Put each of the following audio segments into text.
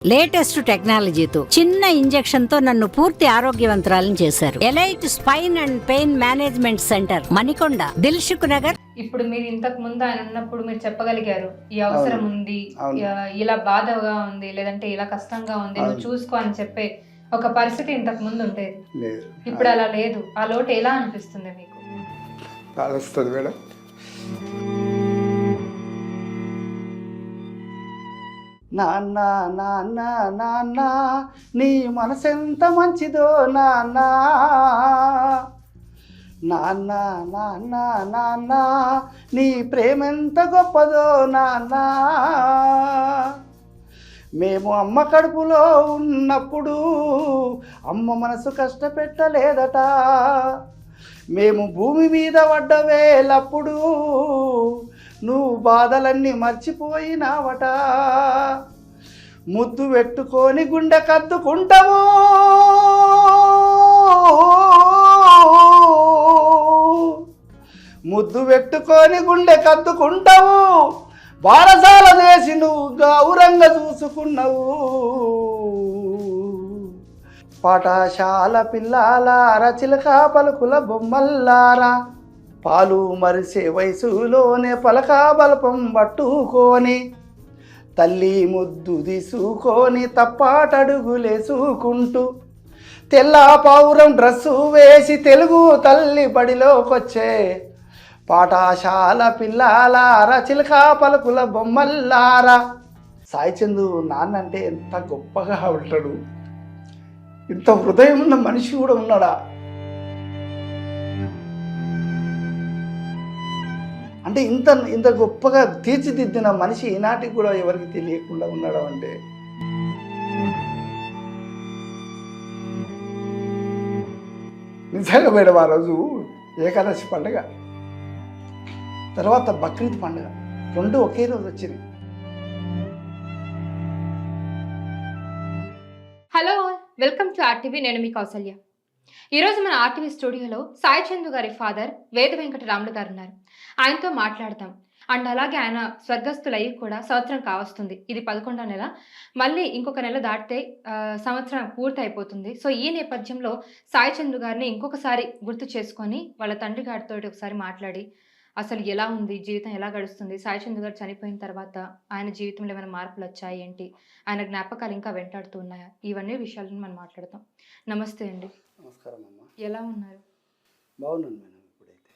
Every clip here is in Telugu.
లేటెస్ట్ టెక్నాలజీతో చిన్న ఇంజెక్షన్ తో నన్ను పూర్తి ఆరోగ్యవంతురాలను చేశారు. Elite spine and pain management centre, Manikonda, Dilsukh Nagar. ఇప్పుడు మీరు ఇంతకు ముందు ఆయన ఉన్నప్పుడు మీరు చెప్పగలిగారు ఈ అవసరం ఉంది, ఇలా బాధగా ఉంది, లేదంటే ఇలా కష్టంగా ఉంది, నువ్వు చూసుకో అని చెప్పే ఒక పరిస్థితి ఇంతకు ముందు ఉండేది. ఇప్పుడు అలా లేదు. ఆ లోటు ఎలా అనిపిస్తుంది మీకు? మేడం, నాన్న నాన్న నాన్న నీ మనసెంత మంచిదో నాన్న, నాన్న నాన్న నాన్న నీ ప్రేమెంత గొప్పదో నాన్న. మేము అమ్మ కడుపులో ఉన్నప్పుడు అమ్మ మనసు కష్టపెట్టలేదట, మేము భూమి మీద పడ్డ వేలప్పుడు నువ్వు బాధలన్నీ మర్చిపోయినావట. ముద్దు పెట్టుకొని గుండె కద్దుకుంటావు, ముద్దు పెట్టుకొని గుండె కద్దుకుంటావు, బారసాల చేసి నువ్వు గౌరంగా చూసుకున్నావు. పాఠశాల పిల్లాలార చిలక పలుకుల బొమ్మల్లారా, పాలు మరిసే వయసులోనే పలక బలపం పట్టుకొని తల్లి ముద్దు తీసుకొని తప్పాటడుగులేసుకుంటూ తెల్ల పౌరం డ్రెస్సు వేసి తెలుగు తల్లి బడిలోకొచ్చే పాఠశాల పిల్లాలారా చిలక పలుకుల బొమ్మల్లారా. సాయి చందు నాన్న అంటే ఎంత గొప్పగా ఉంటాడు, ఇంత హృదయం ఉన్న మనిషి కూడా ఉన్నాడా అంటే ఇంత ఇంత గొప్పగా తీర్చిదిద్దిన మనిషి ఈనాటికి కూడా ఎవరికి తెలియకుండా ఉండడం అంటే నిజంగా మేడం. ఆ రోజు ఏకాదశి పండుగ తర్వాత బక్రీద్ పండుగ రెండు ఒకే రోజు వచ్చినాయి. Hello, welcome to RTV. నేను మీ కౌసల్య. ఈరోజు మన ఆర్టీవీ స్టూడియోలో సాయి చందు గారి ఫాదర్ వేద వెంకటరాములు గారు ఉన్నారు. ఆయనతో మాట్లాడతాం. అండ్ అలాగే ఆయన స్వర్గస్థులయ్యి కూడా సంవత్సరం కావస్తుంది. ఇది 11వ నెల, మళ్ళీ ఇంకొక నెల దాటితే సంవత్సరం పూర్తి అయిపోతుంది. సో ఈ నేపథ్యంలో సాయి చందు గారిని ఇంకొకసారి గుర్తు చేసుకొని వాళ్ళ తండ్రి గారితో ఒకసారి మాట్లాడి అసలు ఎలా ఉంది జీవితం, ఎలా గడుస్తుంది, సాయి చందు గారు చనిపోయిన తర్వాత ఆయన జీవితంలో ఏమైనా మార్పులు వచ్చాయి ఏంటి, ఆయన జ్ఞాపకాలు ఇంకా వెంటాడుతూ ఉన్నాయా, ఇవన్నీ విషయాలను మనం మాట్లాడతాం. నమస్తే అండి. నమస్కారం అమ్మ. ఎలా ఉన్నారు? బాగున్నాను మేడం. ఇప్పుడైతే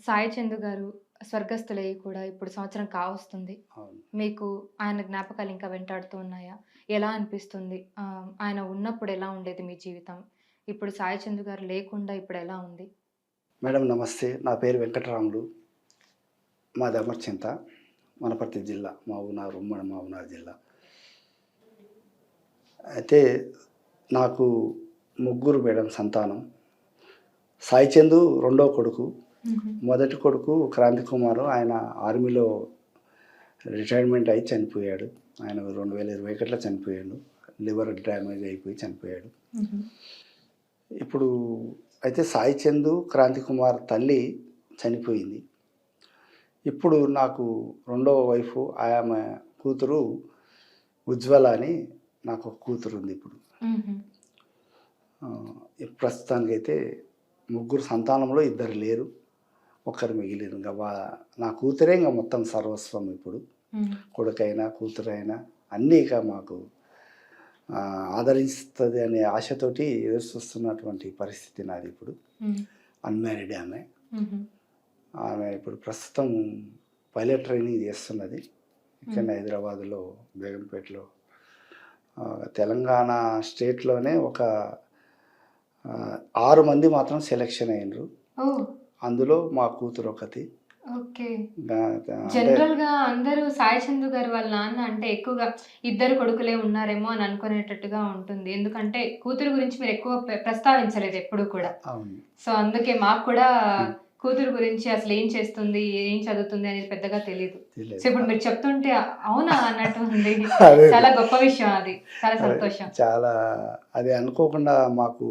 సాయి చందు గారు స్వర్గస్థులయ్యి కూడా ఇప్పుడు సంవత్సరం కావస్తుంది. మీకు ఆయన జ్ఞాపకాలు ఇంకా వెంటాడుతూ ఉన్నాయా? ఎలా అనిపిస్తుంది? ఆయన ఉన్నప్పుడు ఎలా ఉండేది మీ జీవితం, ఇప్పుడు సాయి చందు గారు లేకుండా ఇప్పుడు ఎలా ఉంది? మేడం నమస్తే, నా పేరు వెంకటరాములు, మాది అమర్చింత, వనపర్తి జిల్లా, మహబూబ్నగర్, ఉమ్మడి మహబూబ్నగర్ జిల్లా. అయితే నాకు ముగ్గురు మేడం సంతానం. సాయి చందు రెండో కొడుకు, మొదటి కొడుకు క్రాంతి కుమారు, ఆయన ఆర్మీలో రిటైర్మెంట్ అయి చనిపోయాడు. ఆయన 2021లో చనిపోయాడు, లివర్ డ్యామేజ్ అయిపోయి చనిపోయాడు. ఇప్పుడు అయితే సాయి చందు, క్రాంతి కుమార్ తల్లి చనిపోయింది. ఇప్పుడు నాకు రెండవ వైఫ్, ఆమె కూతురు ఉజ్వల అని నాకు ఒక కూతురు ఉంది. ఇప్పుడు ప్రస్తుతానికైతే ముగ్గురు సంతానంలో ఇద్దరు లేరు, ఒకరు మిగిలిరు. ఇంకా నా కూతురే ఇంకా మొత్తం సర్వస్వం. ఇప్పుడు కొడుకైనా కూతురైనా అన్నీ ఇక మాకు ఆదరిస్తుంది అనే ఆశతోటి ఎదురు చూస్తున్నటువంటి పరిస్థితి నాది. ఇప్పుడు అన్మ్యారీడ్ ఆమె ఇప్పుడు ప్రస్తుతం పైలట్ ట్రైనింగ్ చేస్తున్నది ఇక్కడ హైదరాబాద్లో, బేగంపేటలో. తెలంగాణ స్టేట్లోనే ఒక 6 మంది మాత్రం సెలెక్షన్ అయినరు, అందులో మా కూతురు ఒకటి. ఓకే. జనరల్ గా అందరూ సాయి చందు గారు వాళ్ళ నాన్న అంటే ఎక్కువగా ఇద్దరు కొడుకులే ఉన్నారేమో అని అనుకునేటట్టుగా ఉంటుంది. ఎందుకంటే కూతురు గురించి మీరు ఎక్కువ ప్రస్తావించలేదు ఎప్పుడు కూడా. సో అందుకే మాకు కూడా కూతురు గురించి అసలు ఏం చేస్తుంది, ఏం చదువుతుంది అనేది పెద్దగా తెలియదు. సో ఇప్పుడు మీరు చెప్తుంటే అవునా అన్నట్టు ఉంది. చాలా గొప్ప విషయం, అది చాలా సంతోషం. చాలా అది అనుకోకుండా మాకు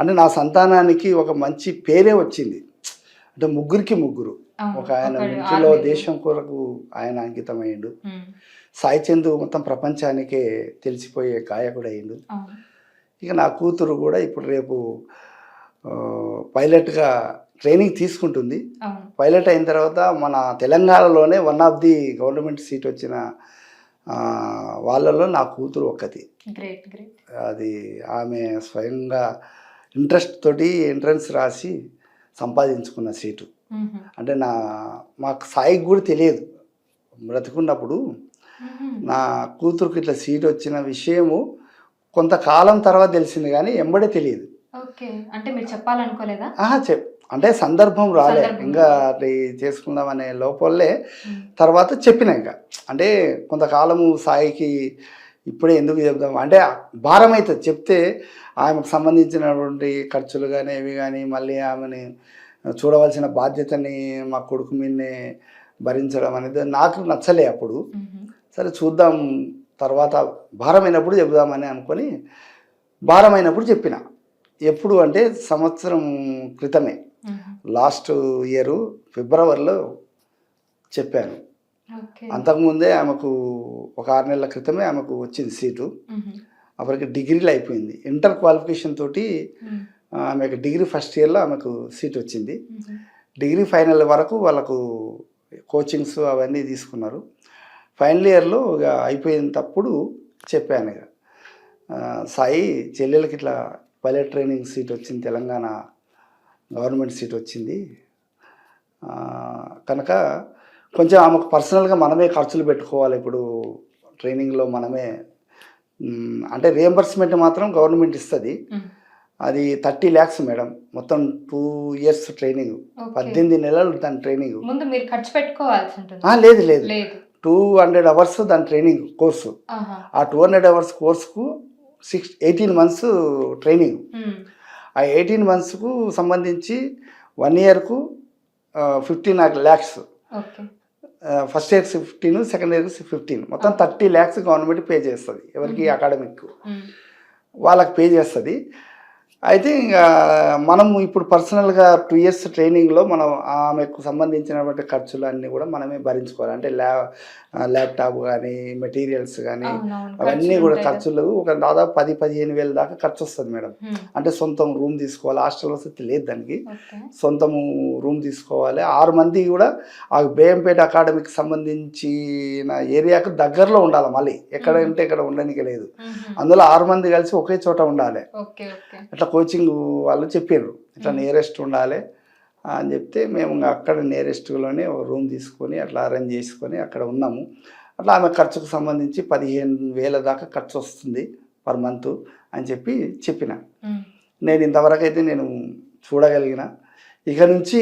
అంటే నా సంతానానికి ఒక మంచి పేరే వచ్చింది. అంటే ముగ్గురికి ముగ్గురు, ఒక ఆయన ఇంటిలో దేశం కొరకు ఆయన అంకితమైండు, సాయి చందు మొత్తం ప్రపంచానికే తెలిసిపోయే గాయకుడు అయిండు. అవును. ఇక నా కూతురు కూడా ఇప్పుడు రేపు పైలట్గా ట్రైనింగ్ తీసుకుంటుంది. అవును. పైలట్ అయిన తర్వాత మన తెలంగాణలోనే one of the government seat వచ్చిన వాళ్ళలో నా కూతురు ఒక్కటి. Great great. అది ఆమె స్వయంగా ఇంట్రెస్ట్ తోటి ఎంట్రన్స్ రాసి సంపాదించుకున్న సీటు. అంటే మాకు సాయికి కూడా తెలియదు బ్రతుకున్నప్పుడు. నా కూతురుకి ఇట్లా సీట్ వచ్చిన విషయము కొంతకాలం తర్వాత తెలిసింది కానీ ఎంబడే తెలియదు. ఓకే, అంటే మీరు చెప్పాలనుకోలేదా? అంటే సందర్భం రాలే, ఇంకా అది చేసుకుందాం అనే లోపలే తర్వాత చెప్పిన. ఇంకా అంటే కొంతకాలము సాయికి ఇప్పుడే ఎందుకు చెప్దాం అంటే భారం అవుతుంది చెప్తే, ఆమెకు సంబంధించినటువంటి ఖర్చులు కానీ ఇవి కానీ మళ్ళీ ఆమెని చూడవలసిన బాధ్యతని మా కొడుకు మీదనే భరించడం అనేది నాకు నచ్చలే అప్పుడు. సరే చూద్దాం తర్వాత భారమైనప్పుడు చెబుదామని అనుకొని భారమైనప్పుడు చెప్పిన. ఎప్పుడు అంటే సంవత్సరం క్రితమే, లాస్ట్ ఇయర్ ఫిబ్రవరిలో చెప్పాను. అంతకుముందే ఆమెకు ఒక 6 నెలల క్రితమే ఆమెకు వచ్చింది సీటు. అప్పటికి డిగ్రీలో అయిపోయింది. ఇంటర్ క్వాలిఫికేషన్ తోటి ఆమెకు డిగ్రీ ఫస్ట్ ఇయర్లో ఆమెకు సీట్ వచ్చింది. డిగ్రీ ఫైనల్ వరకు వాళ్ళకు కోచింగ్స్ అవన్నీ తీసుకున్నారు. ఫైనల్ ఇయర్లో ఇక అయిపోయినప్పుడు చెప్పాను, ఇక సాయి చెల్లెలకి ఇట్లా పైలట్ ట్రైనింగ్ సీట్ వచ్చింది, తెలంగాణ గవర్నమెంట్ సీట్ వచ్చింది కనుక కొంచెం ఆమెకు పర్సనల్గా మనమే ఖర్చులు పెట్టుకోవాలి. ఇప్పుడు ట్రైనింగ్లో మనమే అంటే రియంబర్స్మెంట్ మాత్రం గవర్నమెంట్ ఇస్తుంది. అది 30 lakhs మేడం. మొత్తం 2 years ట్రైనింగ్, 18 నెలలు దాని ట్రైనింగ్. ముందు మీరు ఖర్చు పెట్టుకోవాల్సి ఉంటుంది. లేదు లేదు, 200 hours దాని ట్రైనింగ్ కోర్సు. ఆ 200 hours కోర్సుకు 18 months ట్రైనింగ్. ఆ 18 monthsకు సంబంధించి 1 yearకు 15 lakhs. ఫస్ట్ ఇయర్కి 15, సెకండ్ ఇయర్కి 15, మొత్తం 30 lakhs గవర్నమెంట్ పే చేస్తుంది. ఎవరికి అకాడమిక్ వాళ్ళకి పే చేస్తుంది. అయితే ఇంకా మనము ఇప్పుడు పర్సనల్గా 2 years ట్రైనింగ్లో మనం ఆమెకు సంబంధించినటువంటి ఖర్చులు అన్నీ కూడా మనమే భరించుకోవాలి. అంటే ల్యాప్టాప్ కానీ మెటీరియల్స్ కానీ అవన్నీ కూడా ఖర్చులు ఒక దాదాపు 10-15 వేల దాకా ఖర్చు వస్తుంది మేడం. అంటే సొంతం రూమ్ తీసుకోవాలి, హాస్టల్ వసతి లేదు దానికి, సొంతము రూమ్ తీసుకోవాలి. 6 మంది కూడా ఆ బేయంపేట అకాడమీకి సంబంధించిన ఏరియాకు దగ్గరలో ఉండాలి. మళ్ళీ ఎక్కడ అంటే ఇక్కడ ఉండడానికి లేదు. అందులో 6 మంది కలిసి ఒకే చోట ఉండాలి. అట్లా కోచింగ్ వాళ్ళు చెప్పారు, ఇట్లా నియరెస్ట్ ఉండాలి అని చెప్తే మేము అక్కడ నియరెస్ట్లోనే రూమ్ తీసుకొని అట్లా అరేంజ్ చేసుకొని అక్కడ ఉన్నాము. అట్లా ఆమె ఖర్చుకు సంబంధించి 15,000 దాకా ఖర్చు వస్తుంది పర్ మంత్ అని చెప్పిన. నేను ఇంతవరకు అయితే నేను చూడగలిగిన, ఇక నుంచి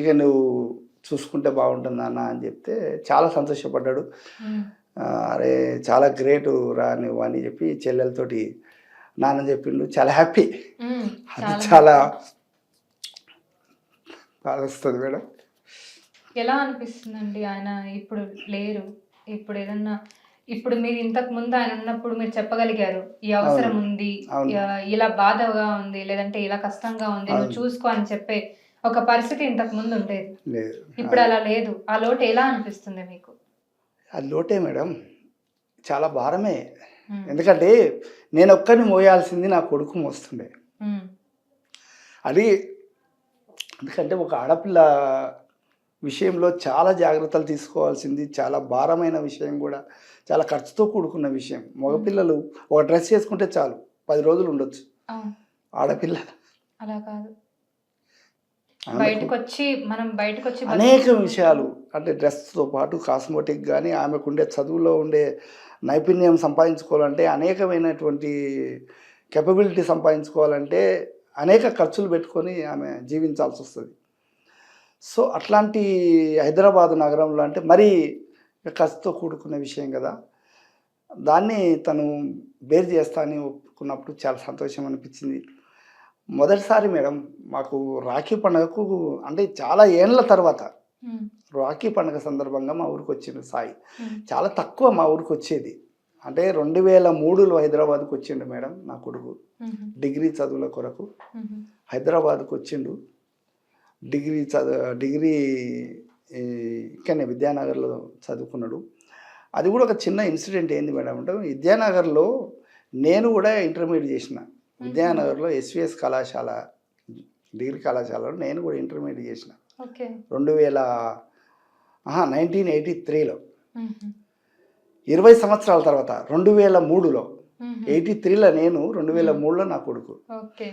ఇక నువ్వు చూసుకుంటే బాగుంటుంది అన్న అని చెప్తే చాలా సంతోషపడ్డాడు. అరే చాలా గ్రేటు రా నువ్వు అని చెప్పి చెల్లెలతోటి నాన్న చెప్పిండు. చాలా హ్యాపీ, అది చాలా బాగా వస్తుంది మేడం. ఎలా అనిపిస్తుందండి ఆయన ఇప్పుడు లేరు? ఇప్పుడు ఏదన్నా ఇప్పుడు మీరు ఇంతకు ముందు ఆయన ఉన్నప్పుడు మీరు చెప్పగలిగారు ఈ అవసరం ఉంది, ఇలా బాధగా ఉంది, లేదంటే ఇలా కష్టంగా ఉంది, నువ్వు చూసుకో అని చెప్పే ఒక పరిస్థితి ఇంతకు ముందు ఉండేది. ఇప్పుడు అలా లేదు. ఆ లోటు ఎలా అనిపిస్తుంది మీకు? అది లోటే మేడం, చాలా భారమే. ఎందుకంటే నేను ఒక్కరిని మోయాల్సింది నా కొడుకు మోస్తుండే. అది ఎందుకంటే ఒక ఆడపిల్ల విషయంలో చాలా జాగ్రత్తలు తీసుకోవాల్సింది, చాలా భారమైన విషయం కూడా, చాలా ఖర్చుతో కూడుకున్న విషయం. మగపిల్లలు ఒక డ్రెస్ వేసుకుంటే చాలు 10 రోజులు ఉండొచ్చు. ఆడపిల్ల అలా కాదు, బయటకు వచ్చి అనేక విషయాలు, అంటే డ్రెస్తో పాటు కాస్మెటిక్ కానీ ఆమెకు ఉండే చదువులో ఉండే నైపుణ్యం సంపాదించుకోవాలంటే, అనేకమైనటువంటి కెపబిలిటీ సంపాదించుకోవాలంటే అనేక ఖర్చులు పెట్టుకొని ఆమె జీవించాల్సి వస్తుంది. సో అట్లాంటి హైదరాబాదు నగరంలో అంటే మరీ ఖర్చుతో కూడుకున్న విషయం కదా, దాన్ని తను బేర్ చేస్తా అని ఒప్పుకున్నప్పుడు చాలా సంతోషం అనిపించింది. మొదటిసారి మేడం మాకు రాఖీ పండుగకు, అంటే చాలా ఏళ్ళ తర్వాత రాఖీ పండుగ సందర్భంగా మా ఊరికి వచ్చిండు సాయి. చాలా తక్కువ మా ఊరికి వచ్చేది. అంటే 2003లో హైదరాబాద్కు వచ్చిండు మేడం నా కొడుకు డిగ్రీ చదువుల కొరకు. హైదరాబాద్కు వచ్చిండు, డిగ్రీ ఇక్కడనే విద్యానగర్లో చదువుకున్నాడు. అది కూడా ఒక చిన్న ఇన్సిడెంట్ ఏంది మేడం అంటే విద్యానగర్లో నేను కూడా ఇంటర్మీడియట్ చేసిన. విద్యానగర్లో ఎస్విఎస్ కళాశాల డిగ్రీ కళాశాలలో నేను కూడా ఇంటర్మీడియట్ చేసిన ఓకే 1983లో 20 సంవత్సరాల తర్వాత 2003లో 83లో నేను 2003లో నా కొడుకు ఓకే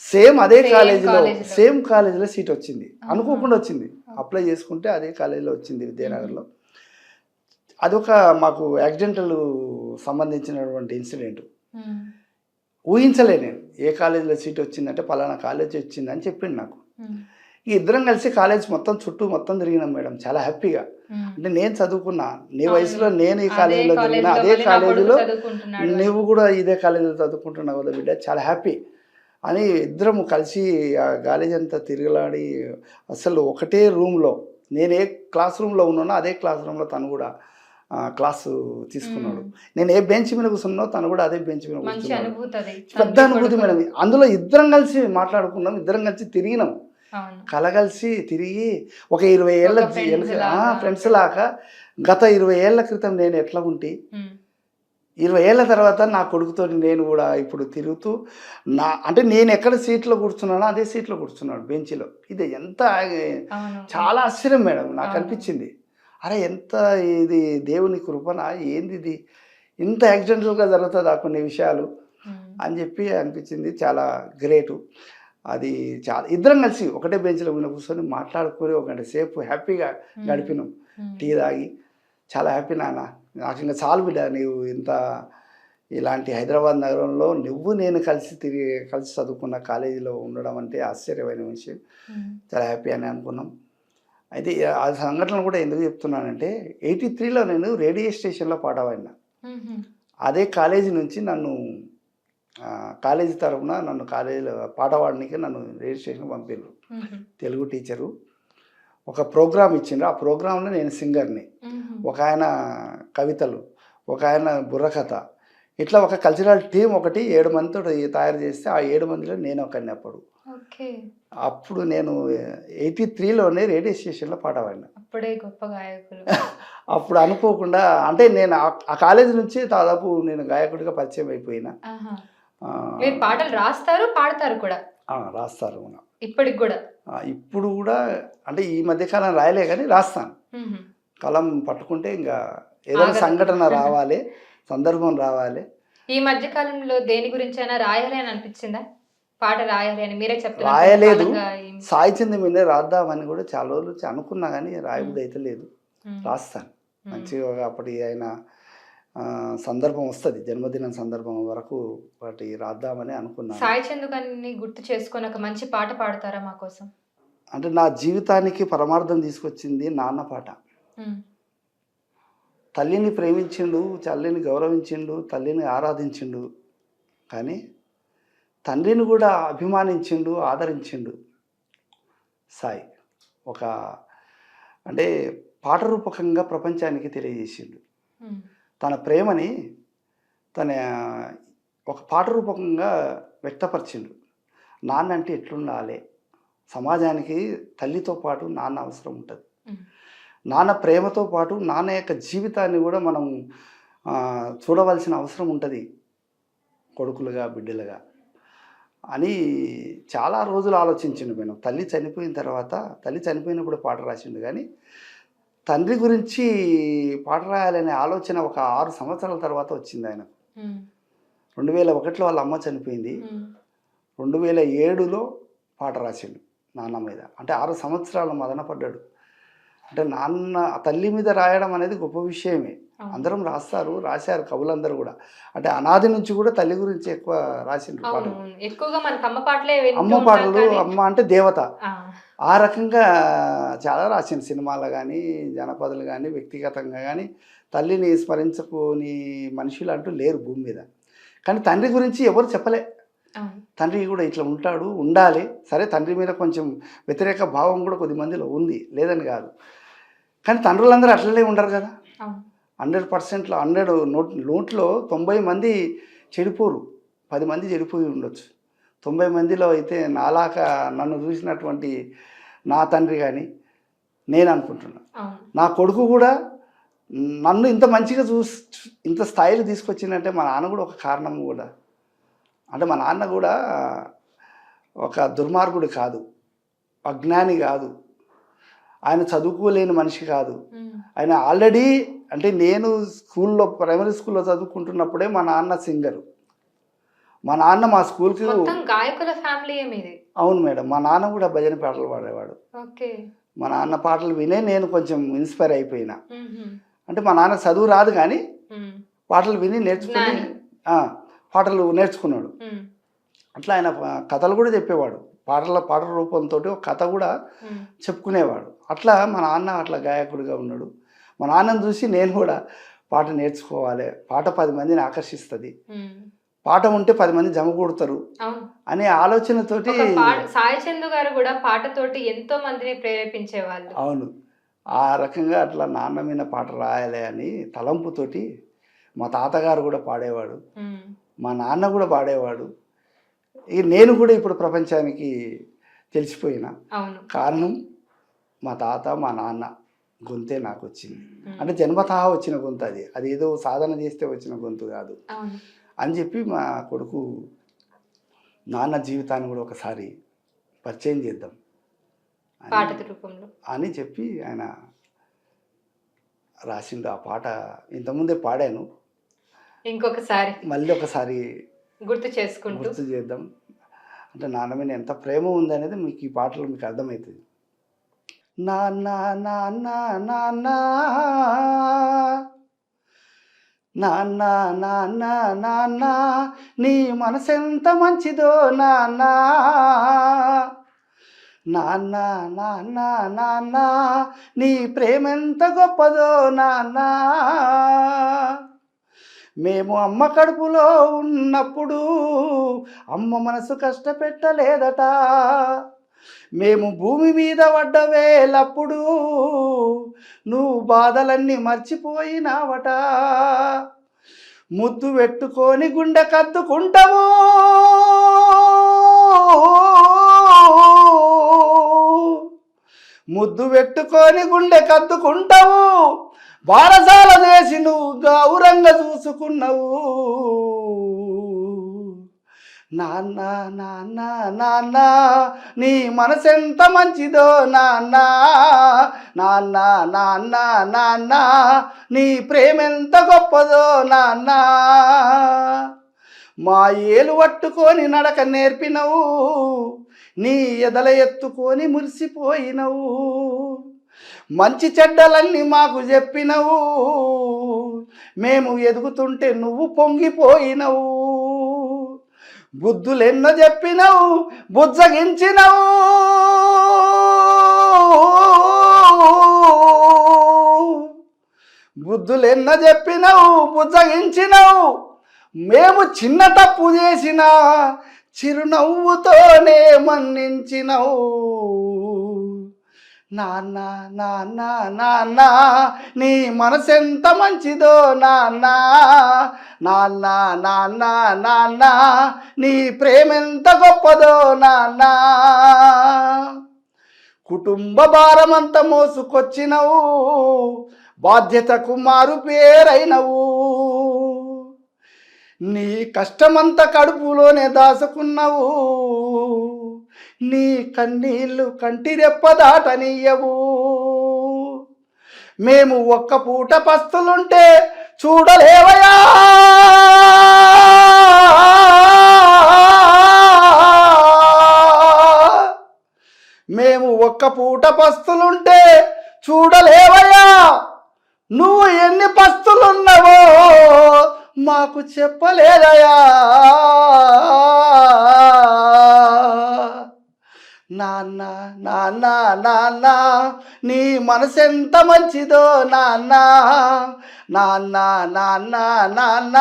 సేమ్ అదే Same కాలేజీలో కాలేజీలో. సేమ్ కాలేజీలో సీట్ వచ్చింది. అనుకోకుండా వచ్చింది. అప్లై చేసుకుంటే అదే కాలేజీలో వచ్చింది విద్యానగర్లో. అదొక మాకు యాక్సిడెంటల్ సంబంధించినటువంటి ఇన్సిడెంట్. ఊహించలే నేను ఏ కాలేజీలో సీట్ వచ్చిందంటే పలానా కాలేజీ వచ్చిందని చెప్పిండు నాకు. ఈ ఇద్దరం కలిసి కాలేజ్ మొత్తం చుట్టూ మొత్తం తిరిగినాం మేడం చాలా హ్యాపీగా. అంటే నేను చదువుకున్నా నీ వయసులో నేను ఈ కాలేజీలో తిరిగినా అదే కాలేజీలో నువ్వు కూడా ఇదే కాలేజీలో చదువుకుంటున్నావు కదా బిడ్డ చాలా హ్యాపీ అని ఇద్దరం కలిసి ఆ కాలేజ్ అంతా తిరగలాడి అసలు ఒకటే రూమ్లో నేను ఏ క్లాస్ రూమ్లో ఉన్నానో అదే క్లాస్ రూమ్లో తను కూడా క్లాసు తీసుకున్నాడు. నేను ఏ బెంచ్ మీద కూర్చున్నానో తను కూడా అదే బెంచ్ మీద కూర్చున్నాడు. పెద్ద అనుభూతి మేడం. అందులో ఇద్దరం కలిసి మాట్లాడుకున్నాం, ఇద్దరం కలిసి తిరిగినాం, కలగలిసి తిరిగి ఒక 20 ఏళ్ళ ఫ్రెండ్స్ లాగా గత 20 ఏళ్ల క్రితం నేను ఎట్లా ఉంటే 20 ఏళ్ళ తర్వాత నా కొడుకుతో నేను కూడా ఇప్పుడు తిరుగుతూ అంటే నేను ఎక్కడ సీట్లో కూర్చున్నానో అదే సీట్లో కూర్చున్నాడు బెంచ్లో. ఇది ఎంత చాలా ఆశ్చర్యం మేడం నాకు అనిపించింది. అరే ఎంత ఇది దేవుని కృపణ ఏంది ఇది ఇంత యాక్సిడెంటల్గా జరుగుతుందా కొన్ని విషయాలు అని చెప్పి అనిపించింది. చాలా గ్రేటు అది. చాలా ఇద్దరం కలిసి ఒకటే బెంచ్లో ఉన్న కూర్చొని మాట్లాడుకొని ఒక గంట సేపు హ్యాపీగా గడిపినాం టీ తాగి. చాలా హ్యాపీ నాన్న నాకు ఇంకా చాలు బిడ్డ నీవు ఇంత ఇలాంటి హైదరాబాద్ నగరంలో నువ్వు నేను కలిసి చదువుకున్న కాలేజీలో ఉండడం అంటే ఆశ్చర్యమైన విషయం. చాలా హ్యాపీ అని అనుకున్నాం. అయితే ఆ సంఘటన కూడా ఎందుకు చెప్తున్నానంటే 83లో నేను రేడియో స్టేషన్లో పాట పాడినా. అదే కాలేజీ నుంచి నన్ను కాలేజీ తరఫున నన్ను కాలేజీలో పాట పాడడానికి నన్ను రేడియో స్టేషన్కి పంపారు. తెలుగు టీచరు ఒక ప్రోగ్రామ్ ఇచ్చిండ్రు. ఆ ప్రోగ్రాంలో నేను సింగర్ని, ఒక ఆయన కవితలు, ఒక ఆయన బుర్రకథ, ఇట్లా ఒక కల్చరల్ టీం ఒకటి 7 మందితో తయారు చేస్తే ఆ 7 మందిలో నేను ఒకరిని. అప్పుడు నేను 83లోనే రేడియో స్టేషన్లో పాట పాడినా. అప్పుడే గొప్ప గాయకులు. అప్పుడు అనుకోకుండా అంటే నేను ఆ కాలేజీ నుంచి దాదాపు నేను గాయకుడిగా పరిచయం అయిపోయినా. మీరు పాటలు రాస్తారు, పాడతారు కూడా? రాస్తారు ఇప్పటికి కూడా. ఇప్పుడు కూడా అంటే ఈ మధ్యకాలం రాయలే కానీ రాస్తాను. కలం పట్టుకుంటే ఇంకా ఏదైనా సంఘటన రావాలి, సందర్భం రావాలి. ఈ మధ్య కాలంలో దేని గురించి అయినా రాయాలి అని అనిపించిందా? పాట రాయాలి అని మీరే చెప్తారు. రాయలేదు, సాయి చంద్ మీదే రాద్దామని కూడా చాలా రోజులు అనుకున్నా కానీ రాయబుద్ధి అయితే లేదు. రాస్తాను మంచిగా. అప్పటి ఆయన సందర్భం వస్తుంది, జన్మదినం సందర్భం వరకు వాటి రాద్దామని అనుకున్నాను. సాయి చంద్ గారిని గుర్తు చేసుకొని ఒక మంచి పాట పాడతారా మా కోసం? అంటే నా జీవితానికి పరమార్థం తీసుకొచ్చింది నాన్న పాట. తల్లిని ప్రేమించిండు, తల్లిని గౌరవించిండు, తల్లిని ఆరాధించిండు, కానీ తండ్రిని కూడా అభిమానించిండు, ఆదరించిండు సాయి. ఒక అంటే పాట రూపకంగా ప్రపంచానికి తెలియజేసిండు తన ప్రేమని. తన ఒక పాట రూపకంగా వ్యక్తపరిచిండు. నాన్న అంటే ఎట్లుండాలి, సమాజానికి తల్లితో పాటు నాన్న అవసరం ఉంటుంది, నాన్న ప్రేమతో పాటు నాన్న యొక్క జీవితాన్ని కూడా మనం చూడవలసిన అవసరం ఉంటుంది కొడుకులుగా బిడ్డలుగా అని చాలా రోజులు ఆలోచించిండు. నేను తల్లి చనిపోయిన తర్వాత, తల్లి చనిపోయినప్పుడు పాట రాసిండు, కానీ తండ్రి గురించి పాట రాయాలనే ఆలోచన ఒక 6 సంవత్సరాల తర్వాత వచ్చింది ఆయనకు. 2001లో వాళ్ళ అమ్మ చనిపోయింది, 2007లో పాట రాసిండు నాన్న మీద. అంటే 6 సంవత్సరాల మదన పడ్డాడు. అంటే నాన్న తల్లి మీద రాయడం అనేది గొప్ప విషయమే. అందరం రాశారు కవులందరూ కూడా. అంటే అనాది నుంచి కూడా తల్లి గురించి ఎక్కువ రాసిండ్రు పాటలు. ఎక్కువగా మనకు అమ్మ పాటలే, అమ్మ పాటలు, అమ్మ అంటే దేవత, ఆ రకంగా చాలా రాసిండు. సినిమాలు కానీ, జనపదాలు కానీ, వ్యక్తిగతంగా కానీ తల్లిని స్మరించుకోని మనుషులు అంటూ లేరు భూమి మీద. కానీ తండ్రి గురించి ఎవరు చెప్పలే. తండ్రి కూడా ఇట్లా ఉంటాడు, ఉండాలి. సరే తండ్రి మీద కొంచెం వ్యతిరేక భావం కూడా కొద్ది మందిలో ఉంది, లేదని కాదు. కానీ తండ్రులందరూ అట్లనే ఉండరు కదా. 100%లో 100లో 90 మంది చెడిపోరు, 10 మంది చెడిపోయి ఉండొచ్చు. 90 మందిలో అయితే నాలాక నన్ను చూసినటువంటి నా తండ్రి కానీ నేను అనుకుంటున్నా, నా కొడుకు కూడా నన్ను ఇంత మంచిగా ఇంత స్థాయిలో తీసుకొచ్చిందంటే మా నాన్న కూడా ఒక కారణం కూడా. అంటే మా నాన్న కూడా ఒక దుర్మార్గుడు కాదు, అజ్ఞాని కాదు, ఆయన చదువుకోలేని మనిషి కాదు. ఆయన ఆల్రెడీ అంటే నేను ప్రైమరీ స్కూల్లో చదువుకుంటున్నప్పుడే మా నాన్న సింగరు. మా నాన్న మా స్కూల్కి గాయకుల ఫ్యామిలీ. అవును మేడం, మా నాన్న కూడా భజన పాటలు పాడేవాడు. మా నాన్న పాటలు వినే నేను కొంచెం ఇన్స్పైర్ అయిపోయినా. అంటే మా నాన్న చదువు రాదు కానీ పాటలు విని పాటలు నేర్చుకున్నాడు. అట్లా ఆయన కథలు కూడా చెప్పేవాడు, పాటల రూపంతో ఒక కథ కూడా చెప్పుకునేవాడు. అట్లా మా నాన్న అట్లా గాయకుడిగా ఉన్నాడు. మా నాన్నని చూసి నేను కూడా పాట నేర్చుకోవాలి, పాట 10 మందిని ఆకర్షిస్తుంది, పాట ఉంటే 10 మంది జమ కూడతారు అనే ఆలోచనతోటి సాయి చందు గారు కూడా పాటతోటి ఎంతో మందిని ప్రేరేపించేవాళ్ళు. అవును, ఆ రకంగా అట్లా నాన్న మీద పాట రాయాలి అని తలంపుతోటి మా తాతగారు కూడా పాడేవాడు, మా నాన్న కూడా పాడేవాడు. నేను కూడా ఇప్పుడు ప్రపంచానికి తెలిసిపోయినా కారణం మా తాత మా నాన్న గొంతే నాకు వచ్చింది. అంటే జన్మతహా వచ్చిన గొంతు, అది ఏదో సాధన చేస్తే వచ్చిన గొంతు కాదు అని చెప్పి మా కొడుకు నాన్న జీవితాన్ని కూడా ఒకసారి పరిచయం చేద్దాం అని చెప్పి ఆయన రాసిండు. ఆ పాట ఇంతకుముందే పాడాను, ఇంకొకసారి మళ్ళీ ఒకసారి గుర్తు చేద్దాం. అంటే నాన్న మీద ఎంత ప్రేమ ఉందనేది మీకు ఈ పాటలో మీకు అర్థమవుతుంది. నాన్న నాన్న నాన్న నాన్న నాన్న నాన్న నీ మనసెంత మంచిదో నాన్న, నాన్న నాన్న నాన్న నీ ప్రేమెంత గొప్పదో నాన్న. మేము అమ్మ కడుపులో ఉన్నప్పుడు అమ్మ మనసు కష్టపెట్టలేదట, మేము భూమి మీద పడ్డవేలప్పుడు నువ్వు బాధలన్నీ మర్చిపోయినావట. ముద్దు పెట్టుకొని గుండె కద్దుకుంటావు, ముద్దు పెట్టుకొని గుండె కద్దుకుంటావు, బారసాల చేసి నువ్వు గౌరంగా చూసుకున్నావు. నాన్న నాన్న నాన్న నీ మనసెంత మంచిదో నాన్న, నాన్న నాన్న నాన్న నీ ప్రేమెంత గొప్పదో నాన్న. మా ఏలు పట్టుకొని నడక నేర్పినవు, నీ ఎదల ఎత్తుకొని మురిసిపోయినవు, మంచి చెడ్డలన్నీ మాకు చెప్పినవు, మేము ఎదుగుతుంటే నువ్వు పొంగిపోయినవు. బుద్ధులెన్నో చెప్పినవు బుజ్జగించినవు, బుద్ధులెన్నో చెప్పినవు బుజ్జగించినవు, మేము చిన్న తప్పు చేసినా చిరునవ్వుతోనే మన్నించినవు. నాన్న నాన్న నాన్న నీ మనసెంత మంచిదో నాన్న, నాన్న నాన్న నాన్న నీ ప్రేమెంత గొప్పదో నాన్న. కుటుంబ భారమంతా మోసుకొచ్చినవు, బాధ్యతకు మారు పేరైనవు, నీ కష్టమంతా కడుపులోనే దాచుకున్నావు, నీ కన్నీళ్ళు కంటి రెప్ప దాటనీయవు. మేము ఒక్క పూట పస్తులుంటే చూడలేవయా, మేము ఒక్క పూట పస్తులుంటే చూడలేవయా, నువ్వు ఎన్ని పస్తులున్నావో మాకు చెప్పలేదయా. నాన్న నాన్న నాన్న నీ మనసెంత మంచిదో నాన్న, నాన్న నాన్న నాన్న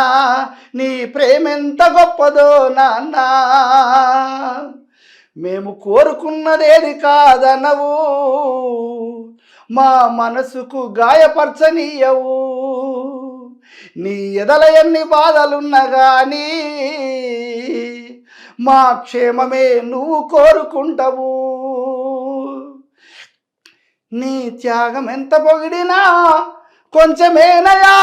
నీ ప్రేమెంత గొప్పదో నాన్న. మేము కోరుకున్నదేది కాదనవు, మా మనసుకు గాయపరచనీయవు, నీ ఎదల ఎన్ని బాధలున్నా కానీ మా క్షేమమే నువ్వు కోరుకుంటావు. నీ త్యాగం ఎంత పొగిడినా కొంచెమేనయా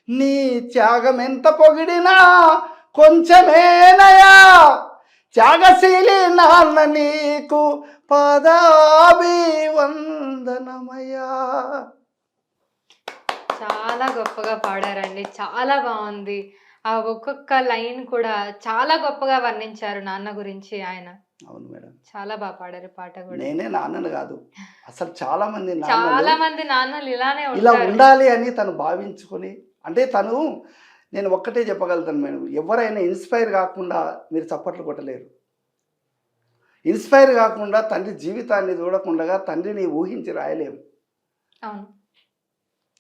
నీ త్యాగం ఎంత పొగిడినా కొంచెమేనయా త్యాగశీలి నాన్న నీకు పాదాభివందనమయ్యా. చాలా గొప్పగా పాడారండి, చాలా బాగుంది. ఆ ఒక్కొక్క లైన్ కూడా చాలా గొప్పగా వర్ణించారు నాన్న గురించి ఆయన. అవును మేడం, చాలా బాగా పాడారు పాట కూడా. నేనే నాన్నను కాదు, అసలు చాలా మంది చాలా నాన్నలు మంది నాన్నలు ఇలానే ఇలా ఉంటారు. ఉండాలి అని తను భావించుకొని, అంటే తను, నేను ఒక్కటే చెప్పగలుగుతాను మేడం, ఎవరైనా ఇన్స్పైర్ కాకుండా మీరు చప్పట్లు కొట్టలేరు. ఇన్స్పైర్ కాకుండా తండ్రి జీవితాన్ని చూడకుండా తండ్రిని ఊహించి రాయలేము. అవును,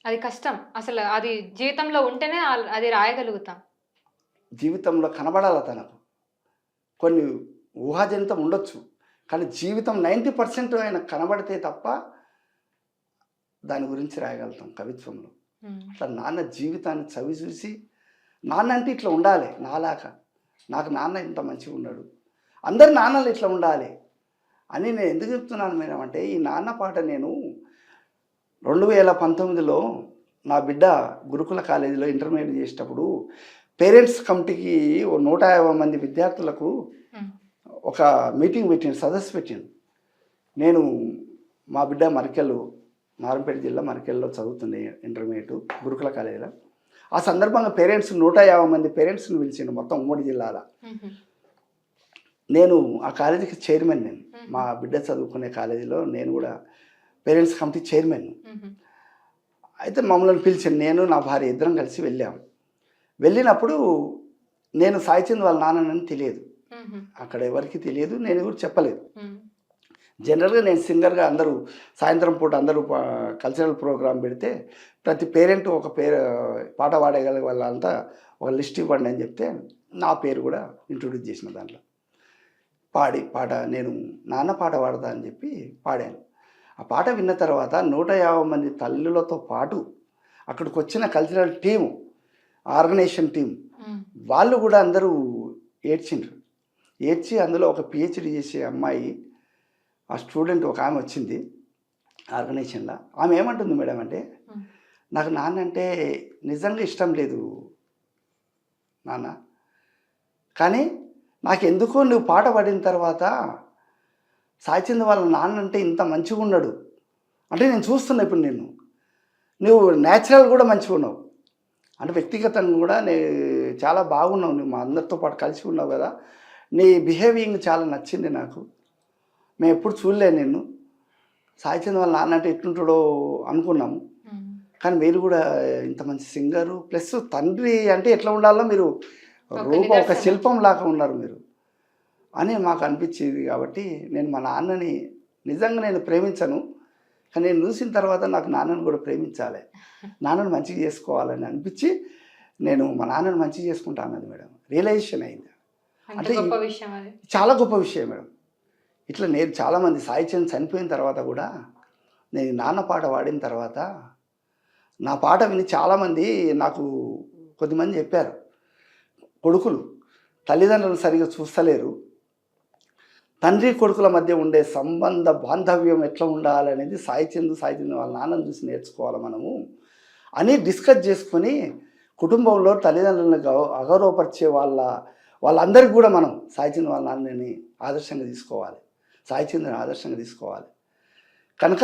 అది కష్టం. అసలు అది జీవితంలో ఉంటేనే అది రాయగలుగుతాం. జీవితంలో కనబడాల తనకు కొన్ని ఊహాజనితం ఉండొచ్చు, కానీ జీవితం 90% ఆయన కనబడితే తప్ప దాని గురించి రాయగలుగుతాం కవిత్వంలో. అట్లా నాన్న జీవితాన్ని చవి చూసి, నాన్న అంటే ఇట్లా ఉండాలి నాలాగా, నాకు నాన్న ఇంత మంచిగా ఉన్నాడు, అందరి నాన్నలు ఇట్లా ఉండాలి అని నేను ఎందుకు చెప్తున్నాను మేడం అంటే, ఈ నాన్న పాట నేను 2019లో నా బిడ్డ గురుకుల కాలేజీలో ఇంటర్మీడియట్ చేసేటప్పుడు పేరెంట్స్ కమిటీకి 150 మంది విద్యార్థులకు ఒక మీటింగ్ పెట్టిండు, సదస్సు పెట్టిండు. నేను మా బిడ్డ మరికెళ్ళు, నారంపేట జిల్లా మరికెల్లో చదువుతుంది ఇంటర్మీడియట్ గురుకుల కాలేజీలో. ఆ సందర్భంగా పేరెంట్స్ 150 మంది పేరెంట్స్ని పిలిచిండు మొత్తం 3 జిల్లాల. నేను ఆ కాలేజీకి చైర్మన్, నేను మా బిడ్డ చదువుకునే కాలేజీలో నేను కూడా పేరెంట్స్ కమిటీ చైర్మన్. అయితే మమ్మల్ని పిలిచిండు, నేను నా భార్య ఇద్దరం కలిసి వెళ్ళాము. వెళ్ళినప్పుడు నేను సాయిచంద్ వాళ్ళ నాన్నని తెలియదు, అక్కడ ఎవరికి తెలియదు, నేను కూడా చెప్పలేదు. జనరల్గా నేను సింగర్గా అందరూ సాయంత్రం పూట అందరూ కల్చరల్ ప్రోగ్రాం పెడితే ప్రతి పేరెంట్ ఒక పాట పాడగల వాళ్ళంతా ఒక లిస్ట్ ఇవ్వండి అని చెప్తే నా పేరు కూడా ఇంట్రొడ్యూస్ చేసిన దాంట్లో పాట నేను నాన్న పాట పాడతా అని చెప్పి పాడాను. ఆ పాట విన్న తర్వాత 150 మంది తల్లులతో పాటు అక్కడికి వచ్చిన కల్చరల్ టీము, ఆర్గనైజేషన్ టీం వాళ్ళు కూడా అందరూ ఏడ్చిండ్రు. ఏడ్చి అందులో ఒక పిహెచ్డి చేసే అమ్మాయి, ఆ స్టూడెంట్ ఒక ఆమె వచ్చింది ఆర్గనైజేషన్లో. ఆమె ఏమంటుంది మేడం అంటే, నాకు నాన్న అంటే నిజంగా ఇష్టం లేదు నాన్న, కానీ నాకెందుకో నువ్వు పాట పాడిన తర్వాత సాయిచంద్ వాళ్ళ నాన్న అంటే ఇంత మంచిగా ఉన్నాడు అంటే నేను చూస్తున్నా ఇప్పుడు, నువ్వు న్యాచురల్ కూడా మంచిగా ఉన్నావు అంటే వ్యక్తిగతంగా కూడా చాలా బాగున్నావు, నువ్వు మా అందరితో పాటు కలిసి ఉన్నావు కదా, నీ బిహేవింగ్ చాలా నచ్చింది నాకు, మేము ఎప్పుడు చూడలేదు నిన్ను, సాయిచంద్ వాళ్ళ నాన్న అంటే ఎట్లుంటాడో అనుకున్నాము, కానీ మీరు కూడా ఇంత మంచి సింగరు ప్లస్ తండ్రి అంటే ఎట్లా ఉండాలో మీరు ఒక శిల్పం లాగా ఉన్నారు మీరు అని మాకు అనిపించేది. కాబట్టి నేను మా నాన్నని నిజంగా నేను ప్రేమించను, కానీ నేను చూసిన తర్వాత నాకు నాన్నని కూడా ప్రేమించాలి, నాన్నని మంచిగా చేసుకోవాలని అనిపించి నేను మా నాన్నని మంచిగా చేసుకుంటాను అది మేడం, రియలైజేషన్ అయింది. అంటే చాలా గొప్ప విషయం మేడం. ఇట్లా నేను చాలామంది సాయిచంద్ చనిపోయిన తర్వాత కూడా నేను నాన్న పాట పాడిన తర్వాత నా పాట విని చాలామంది నాకు కొద్దిమంది చెప్పారు, కొడుకులు తల్లిదండ్రులను సరిగా చూస్తలేరు, తండ్రి కొడుకుల మధ్య ఉండే సంబంధ బాంధవ్యం ఎట్లా ఉండాలనేది సాయిచంద్ వాళ్ళ నాన్నని చూసి నేర్చుకోవాలి మనము అని డిస్కస్ చేసుకొని కుటుంబంలో తల్లిదండ్రులను అగౌరవపరిచే వాళ్ళందరికీ కూడా మనం సాయిచంద్ వాళ్ళ నాన్నని ఆదర్శంగా తీసుకోవాలి, సాయిచంద్ని ఆదర్శంగా తీసుకోవాలి. కనుక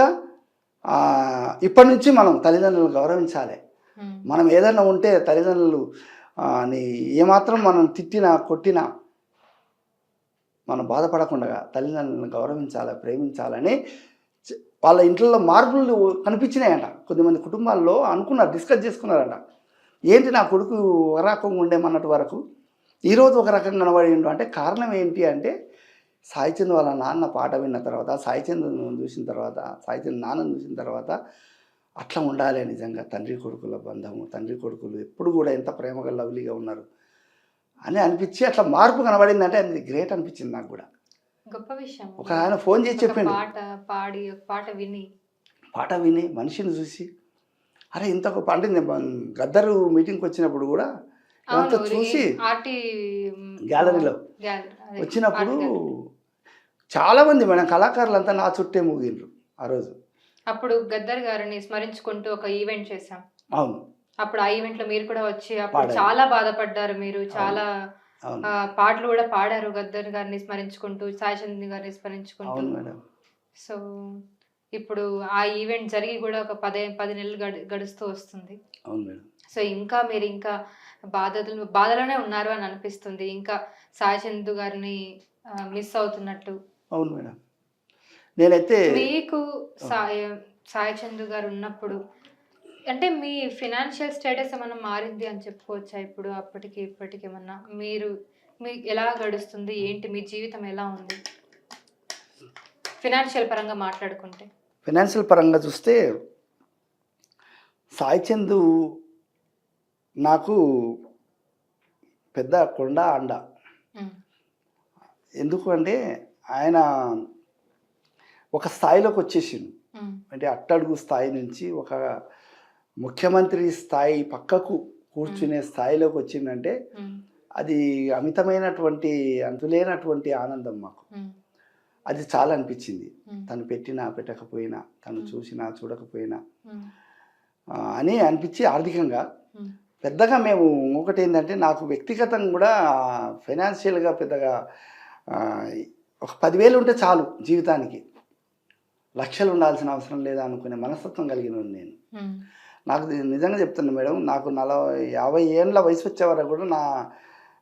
ఇప్పటి నుంచి మనం తల్లిదండ్రులను గౌరవించాలి. మనం ఏదైనా ఉంటే తల్లిదండ్రులు ఏమాత్రం మనం తిట్టినా కొట్టినా మనం బాధపడకుండా తల్లిదండ్రులను గౌరవించాలి, ప్రేమించాలని వాళ్ళ ఇంట్లో మార్పులు కనిపించినాయంట. కొద్దిమంది కుటుంబాల్లో అనుకున్నారు, డిస్కస్ చేసుకున్నారంట, ఏంటి నా కొడుకు ఒక రకంగా ఉండేమన్నట్టు వరకు ఈరోజు ఒక రకంగా కనబడిండు అంటే కారణం ఏంటి అంటే సాయిచంద్ వాళ్ళ నాన్న పాట విన్న తర్వాత, సాయిచంద్ను చూసిన తర్వాత, సాయిచంద్ నాన్నను చూసిన తర్వాత అట్లా ఉండాలి నిజంగా తండ్రి కొడుకుల బంధము, తండ్రి కొడుకులు ఎప్పుడు కూడా ఎంత ప్రేమగా లవ్లీగా ఉన్నారు అని అనిపించి అట్లా మార్పు కనబడింది అంటే అది గ్రేట్ అనిపించింది నాకు కూడా. గొప్ప విషయం. ఒక ఆయన ఫోన్ చేసి చెప్పిండు, పాట విని మనిషిని చూసి అరే ఇంత గొప్ప అంటే గద్దరు మీటింగ్కి వచ్చినప్పుడు కూడా చూసి గ్యాలరీలో వచ్చినప్పుడు చాలా మంది మేడం కళాకారులంతా నా చుట్టే మూగిండ్రు ఆ రోజు. అప్పుడు గద్దర్ గారిని స్మరించుకుంటూ ఒక ఈవెంట్ చేశాం. అవును. అప్పుడు ఆ ఈవెంట్ లో మీరు కూడా వచ్చి అప్పుడు పాడాను. చాలా బాధపడ్డారు మీరు. చాలా అవును. పాటలు కూడా పాడారు గద్దర్ గారిని స్మరించుకుంటూ, సాయి చంద్ గారిని స్మరించుకుంటూ. అవును మేడం. సో ఇప్పుడు ఆ ఈవెంట్ జరిగి కూడా ఒక 10 నెలలు గడుస్తూ వస్తుంది. అవును మేడం. సో ఇంకా మీరు ఇంకా బాధలోనే ఉన్నారు అని అనిపిస్తుంది. ఇంకా సాయి చంద్ గారిని మిస్ అవుతున్నట్టు. అవును మేడం. నేనైతే మీకు సాయి చంద్ గారు ఉన్నప్పుడు అంటే మీ ఫినాన్షియల్ స్టేటస్ ఏమన్నా మారింది అని చెప్పుకోవచ్చా ఇప్పుడు అప్పటికి ఇప్పటికి ఏమన్నా? మీకు ఎలా గడుస్తుంది, ఏంటి మీ జీవితం ఎలా ఉంది ఫినాన్షియల్ పరంగా మాట్లాడుకుంటే? ఫినాన్షియల్ పరంగా చూస్తే సాయి చంద్ నాకు పెద్ద కొండ అండ. ఎందుకు అంటే ఆయన ఒక స్థాయిలోకి వచ్చేసిండు. అంటే అట్టడుగు స్థాయి నుంచి ఒక ముఖ్యమంత్రి స్థాయి పక్కకు కూర్చునే స్థాయిలోకి వచ్చిందంటే అది అమితమైనటువంటి అంతులేనటువంటి ఆనందం మాకు. అది చాలా అనిపించింది. తను పెట్టినా పెట్టకపోయినా, తను చూసినా చూడకపోయినా అని అనిపించి ఆర్థికంగా పెద్దగా మేము ఒకటి ఏంటంటే నాకు వ్యక్తిగతంగా కూడా ఫైనాన్షియల్గా పెద్దగా ఒక 10,000 ఉంటే చాలు జీవితానికి, లక్షలు ఉండాల్సిన అవసరం లేదా అనుకునే మనస్తత్వం కలిగిన నేను. నాకు నిజంగా చెప్తున్నాను మేడం, నాకు 50 ఏళ్ళ వయసు వచ్చే వరకు కూడా నా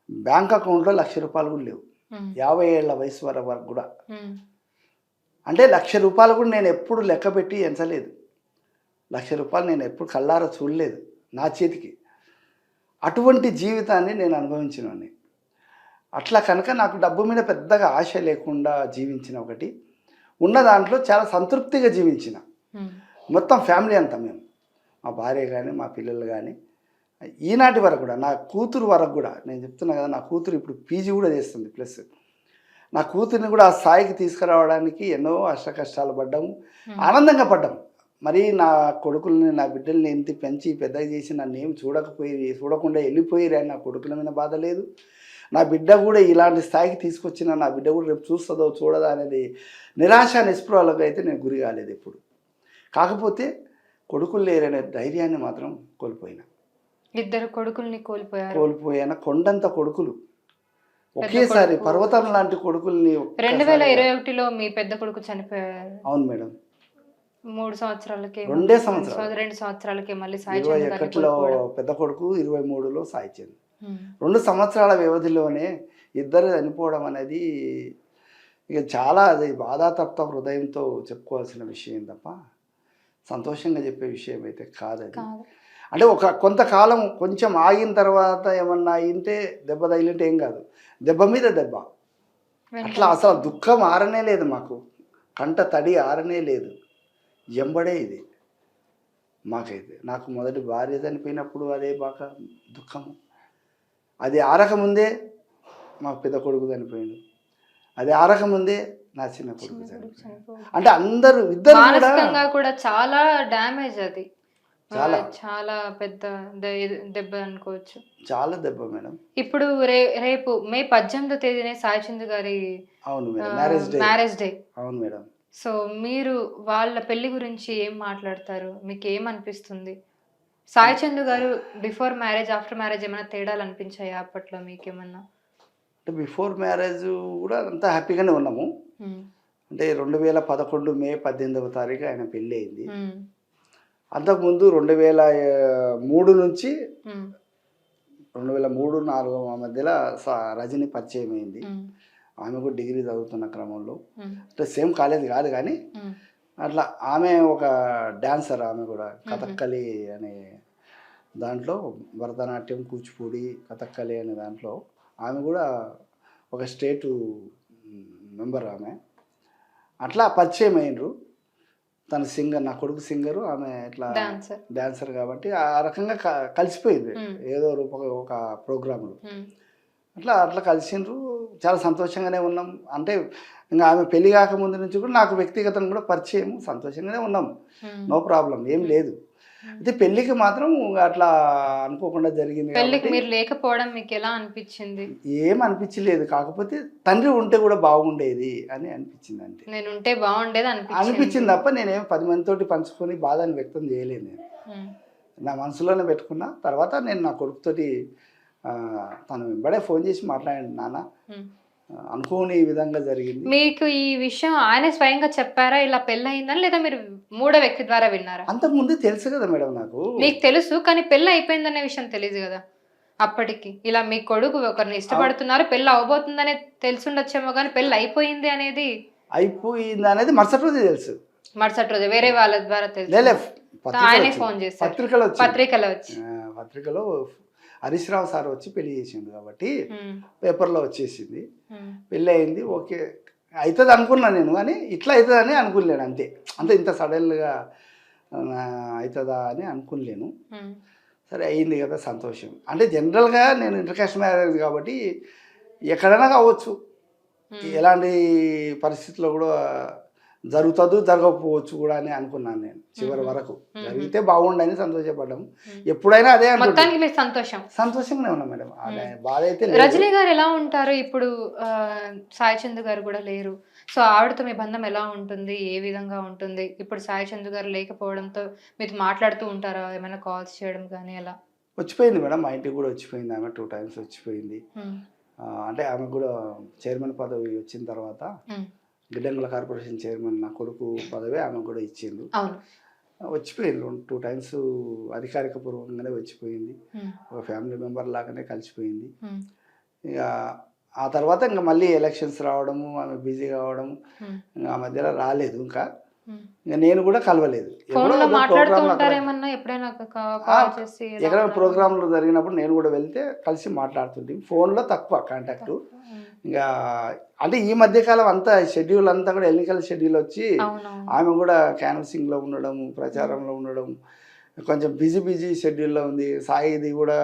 బ్యాంక్ అకౌంట్లో ₹1,00,000 కూడా లేవు. 50 ఏళ్ళ వయసు వరకు కూడా అంటే ₹1,00,000 కూడా నేను ఎప్పుడు లెక్క పెట్టి ఎంచలేదు. ₹1,00,000 నేను ఎప్పుడు కళ్ళారా చూడలేదు నా చేతికి. అటువంటి జీవితాన్ని నేను అనుభవించినవాడిని. అట్లా కనుక నాకు డబ్బు మీద పెద్దగా ఆశ లేకుండా జీవించిన ఒకటి, ఉన్న దాంట్లో చాలా సంతృప్తిగా జీవించిన. మొత్తం ఫ్యామిలీ అంతా మేము, మా భార్య కానీ మా పిల్లలు కానీ ఈనాటి వరకు కూడా, నా కూతురు వరకు కూడా. నేను చెప్తున్నా కదా, నా కూతురు ఇప్పుడు పీజీ కూడా చేస్తుంది. ప్లస్ నా కూతురిని కూడా ఆ స్థాయికి తీసుకురావడానికి ఎన్నో అష్ట కష్టాలు పడ్డాము, ఆనందంగా పడ్డాము. మరి నా కొడుకుల్ని నా బిడ్డల్ని ఎంత పెంచి పెద్దగా చేసి నన్ను ఏం చూడకుండా వెళ్ళిపోయి నా కొడుకుల మీద బాధ లేదు. నా బిడ్డ కూడా ఇలాంటి స్థాయికి తీసుకొచ్చిన నా బిడ్డ కూడా రేపు చూస్తుందో చూడదా అనేది నిరాశ నిస్పృహలకు అయితే నేను గురి కాలేదు ఎప్పుడు. కాకపోతే కొడుకులు లేరనే ధైర్యాన్ని మాత్రం కోల్పోయినా. 2 కొడుకుల్ని కోల్పోయాను. కొండంత కొడుకులు ఒకేసారి, పర్వతం లాంటి కొడుకుల్ని. 2021లో మీ పెద్ద కొడుకు చనిపోయారు. అవును మేడం. 2 సంవత్సరాలకే మళ్ళీ సాయి చంద్ 21లో పెద్ద కొడుకు, 23లో సాయి చంద్. 2 సంవత్సరాల వ్యవధిలోనే ఇద్దరు చనిపోవడం అనేది ఇక చాలా అది బాధాతప్త హృదయంతో చెప్పుకోవాల్సిన విషయం తప్ప సంతోషంగా చెప్పే విషయం అయితే కాదది. అంటే కొంతకాలం కొంచెం ఆగిన తర్వాత ఏమన్నా అయింటే, దెబ్బ తగిలింటే ఏం కాదు, దెబ్బ మీద దెబ్బ. అట్లా అసలు దుఃఖం ఆరనే లేదు మాకు, కంట తడి ఆరనే లేదు, ఎంబడే ఇది మాకైతే. నాకు మొదటి భార్య చనిపోయినప్పుడు అదే బాగా దుఃఖము. అది ఆరకముందే మా పెద్ద కొడుకు చనిపోయింది, అది ఆరకముందే నా చిన్న కొడుకు చనిపోయింది. అంటే అందరూ ఇద్దరు కూడా చాలా డ్యామేజ్, అది చాలా పెద్ద దెబ్బ అనుకోవచ్చు. చాలా దెబ్బ మేడం. ఇప్పుడు రేపు మే 18వ తేదీనే సాయి చంద్ గారి మ్యారేజ్ డే. అవును మేడం. సో మీరు వాళ్ళ పెళ్లి గురించి ఏం మాట్లాడతారు? మీకు ఏమనిపిస్తుంది? సాయి చంద్ గారు బిఫోర్ మ్యారేజ్, ఆఫ్టర్ మ్యారేజ్ ఏమైనా తేడాలు అనిపించాయా అప్పట్లో మీకేమన్నా? అంటే బిఫోర్ మ్యారేజ్ కూడా అంతా హ్యాపీగానే ఉన్నాము. అంటే 2011 మే 18వ తారీఖు ఆయన పెళ్ళి అయింది. అంతకుముందు 2003 నుంచి 2003-04 మధ్యలో రజని పరిచయం అయింది. ఆమె కూడా డిగ్రీ చదువుతున్న క్రమంలో, అంటే సేమ్ కాలేజ్ కాదు కానీ అట్లా. ఆమె ఒక డాన్సర్, ఆమె కూడా కథక్కలి అనే దాంట్లో, భరతనాట్యం, కూచిపూడి, కథక్కలి అనే దాంట్లో ఆమె కూడా ఒక స్టేటు మెంబర్ ఆమె. అట్లా పరిచయం అయినరు. తన సింగర్, నా కొడుకు సింగరు, ఆమె ఇట్లా డాన్సర్ కాబట్టి ఆ రకంగా కలిసిపోయింది ఏదో ఒక ప్రోగ్రాంలో. అట్లా అట్లా కలిసిండ్రు, చాలా సంతోషంగానే ఉన్నాం. అంటే ఇంకా ఆమె పెళ్లి కాకముందు నుంచి కూడా నాకు వ్యక్తిగతంగా కూడా పరిచయం, సంతోషంగానే ఉన్నాం, నో ప్రాబ్లం, ఏం లేదు. అయితే పెళ్ళికి మాత్రం అట్లా అనుకోకుండా జరిగింది పెళ్ళికి కాబట్టి మీరు లేకపోవడం మీకు ఎలా అనిపించింది? ఏం అనిపించలేదు. కాకపోతే తండ్రి ఉంటే కూడా బాగుండేది అని అనిపించింది అంతే. నేను ఉంటే బాగుండేది అనిపించింది తప్ప నేనేం 10 మందితోటి పంచుకొని బాధని వ్యక్తం చేయలేదు. నేను నా మనసులోనే పెట్టుకున్నా. తర్వాత నేను నా కొడుకుతోటి తను వెంబడే ఫోన్ చేసి మాట్లాడండి, నాన్న అనుకోని విధంగా జరిగింది. మీకు ఈ విషయం ఆయన స్వయంగా చెప్పారా ఇలా పెళ్ళి అయిందని, లేదా మీరు మూడో వ్యక్తి ద్వారా విన్నారా? అంతకుముందు తెలుసు కదా మేడం నాకు. మీకు తెలుసు, కానీ పెళ్ళి అయిపోయిందనే విషయం తెలియదు కదా అప్పటికి. ఇలా మీ కొడుకు ఒకరిని ఇష్టపడుతున్నారు, పెళ్ళి అవబోతుందనే తెలుసుండొచ్చేమో, కానీ పెళ్ళి అయిపోయింది అనేది మరుసటి రోజు తెలుసు. మరుసటి రోజు వేరే వాళ్ళ ద్వారా తెలుసు. ఆయనే ఫోన్ చేశారు, పత్రికలో హరీష్ రావు సార్ వచ్చి పెళ్లి చేసిండు కాబట్టి పేపర్లో వచ్చేసింది. పెళ్ళి అయింది, ఓకే అవుతుంది అనుకున్నా నేను, కానీ ఇట్లా అవుతుందని అనుకోలేను అంతే. అంతే ఇంత సడన్గా అవుతుందా అని అనుకోలేను. సరే అయింది కదా, సంతోషం. అంటే జనరల్గా నేను ఇంటర్కాస్ట్ మ్యారేజ్ కాబట్టి ఎక్కడైనా కావచ్చు, ఎలాంటి పరిస్థితుల్లో కూడా జరుగుతుందో జరగకపోవచ్చు కూడా అని అనుకున్నాను నేను. చివరి వరకు జరిగితే బాగుండని సంతోషపడ్డాము. ఎప్పుడైనా అదే మొత్తానికి సంతోషంగానే ఉన్నాం మేడం. బాధ అయితే. రజనీ గారు ఎలా ఉంటారు ఇప్పుడు? సాయి చందు గారు కూడా లేరు, సో ఆవిడతో మీ బంధం ఎలా ఉంటుంది, ఏ విధంగా ఉంటుంది? ఇప్పుడు సాయి చందు గారు లేకపోవడంతో మీరు మాట్లాడుతూ ఉంటారా, ఏమైనా కాల్స్ చేయడం కానీ? ఎలా వచ్చిపోయింది మేడం, మా ఇంటికి కూడా వచ్చిపోయింది ఆమె, 2 times వచ్చిపోయింది. అంటే ఆమె కూడా చైర్మన్ పదవి వచ్చిన తర్వాత గిడ్డంగుల కార్పొరేషన్ చైర్మన్ నా కొడుకు పదవి ఆమె కూడా ఇచ్చిండు. వచ్చిపోయింది 2 times అధికారిక పూర్వకంగానే వచ్చిపోయింది. ఒక ఫ్యామిలీ మెంబర్ లాగానే కలిసిపోయింది. ఇక ఆ తర్వాత ఇంకా మళ్ళీ ఎలక్షన్స్ రావడము, ఆమె బిజీ కావడము, ఆ మధ్యలో రాలేదు. ఇంకా నేను కూడా కలవలేదు. ఎక్కడ ప్రోగ్రాంలు జరిగినప్పుడు నేను కూడా వెళ్తే కలిసి మాట్లాడుతుంటే, ఫోన్లో తక్కువ కాంటాక్ట్. ఇంకా అంటే ఈ మధ్యకాలం అంతా షెడ్యూల్ అంతా కూడా ఎన్నికల షెడ్యూల్ వచ్చి ఆమె కూడా క్యాన్వసింగ్లో ఉండడం, ప్రచారంలో ఉండడం, కొంచెం బిజీ షెడ్యూల్లో ఉంది. సాయిది కూడా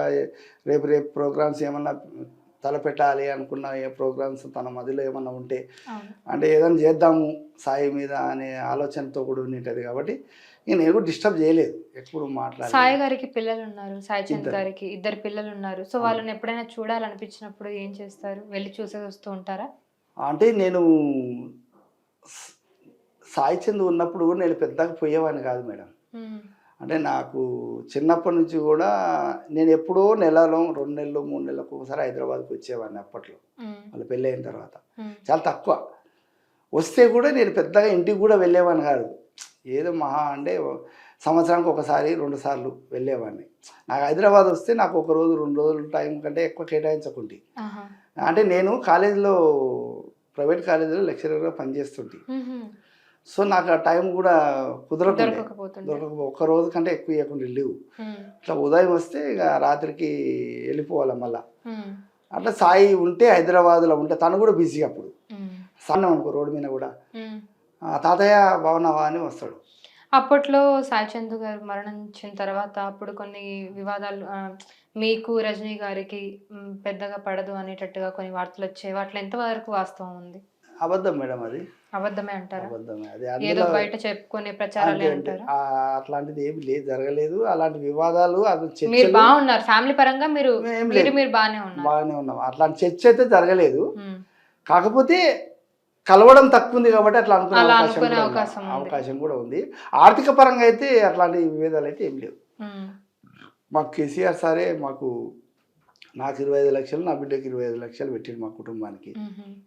రేపు ప్రోగ్రామ్స్ ఏమన్నా తలపెట్టాలి అనుకున్న ఏ ప్రోగ్రామ్స్ తన మధ్యలో ఏమన్నా ఉంటే అంటే ఏదైనా చేద్దాము సాయి మీద అనే ఆలోచనతో కూడా ఉండేది. కాబట్టి నేను కూడా డిస్టర్బ్ చేయలేదు, ఎప్పుడు మాట్లాడాలి. సాయి గారికి పిల్లలు ఉన్నారు, సాయి చంద్ గారికి 2 పిల్లలు ఉన్నారు. సో వాళ్ళని ఎప్పుడైనా చూడాలనిపించినప్పుడు ఏం చేస్తారు? వెళ్ళి చూసేసి వస్తూ ఉంటారా? అంటే నేను సాయి చంద్ ఉన్నప్పుడు నేను పెద్దగా పోయేవాడిని కాదు మేడం. అంటే నాకు చిన్నప్పటి నుంచి కూడా నేను ఎప్పుడో నెలలో 2 నెలలు 3 నెలలకు ఒకసారి హైదరాబాద్కి వచ్చేవాడిని అప్పట్లో, వాళ్ళ పెళ్ళి అయిన తర్వాత. చాలా తక్కువ వస్తే కూడా నేను పెద్దగా ఇంటికి కూడా వెళ్ళేవాడిని కాదు. ఏదో మహా అంటే సంవత్సరానికి 1-2 సార్లు వెళ్ళేవాడిని. నాకు హైదరాబాద్ వస్తే నాకు 1 రోజు 2 రోజులు టైం కంటే ఎక్కువ కేటాయించకుంటే. అంటే నేను కాలేజీలో ప్రైవేట్ కాలేజీలో లెక్చరర్గా పనిచేస్తుంటే, సో నాకు ఆ టైం కూడా దొరకకపోతే 1 రోజు కంటే ఎక్కువ ఇవ్వకుండా లేవు. ఇట్లా ఉదయం వస్తే ఇక రాత్రికి వెళ్ళిపోవాలి మళ్ళా. అట్లా సాయి ఉంటే హైదరాబాద్లో ఉంటే తను కూడా బిజీ అప్పుడు. సన్నం అనుకో రోడ్డు మీద కూడా తాతయ్య బాగున్నావా అని వస్తాడు. అప్పట్లో సాయి చందు గారు మరణించిన తర్వాత అప్పుడు కొన్ని వివాదాలు మీకు రజనీ గారికి పెద్దగా పడదు అనేటట్టుగా కొన్ని వార్తలు వచ్చాయి. వాటిలో ఎంతవరకు వాస్తవం ఉంది? అబద్ధం మేడం, అది అబద్ధమే అంటారా? అబద్ధమే, అది ఏదో బయట చెప్పుకునే ప్రచారాలే అంటారా? అట్లాంటిది ఏమి లేదు, జరగలేదు. అలాంటి వివాదాలు మీరు బాగున్నారు, ఫ్యామిలీ పరంగా మీరు బాగానే ఉన్నాం. అట్లాంటి చర్చ అయితే జరగలేదు. కాకపోతే కలవడం తక్కువ ఉంది కాబట్టి అట్లా అనుకునే అవకాశం కూడా ఉంది. ఆర్థిక పరంగా అయితే అట్లాంటి విభేదాలు అయితే ఏం లేవు. మాకు కేసీఆర్ సారే నాకు 25 లక్షలు, నా బిడ్డకి 25 లక్షలు పెట్టిండు మా కుటుంబానికి.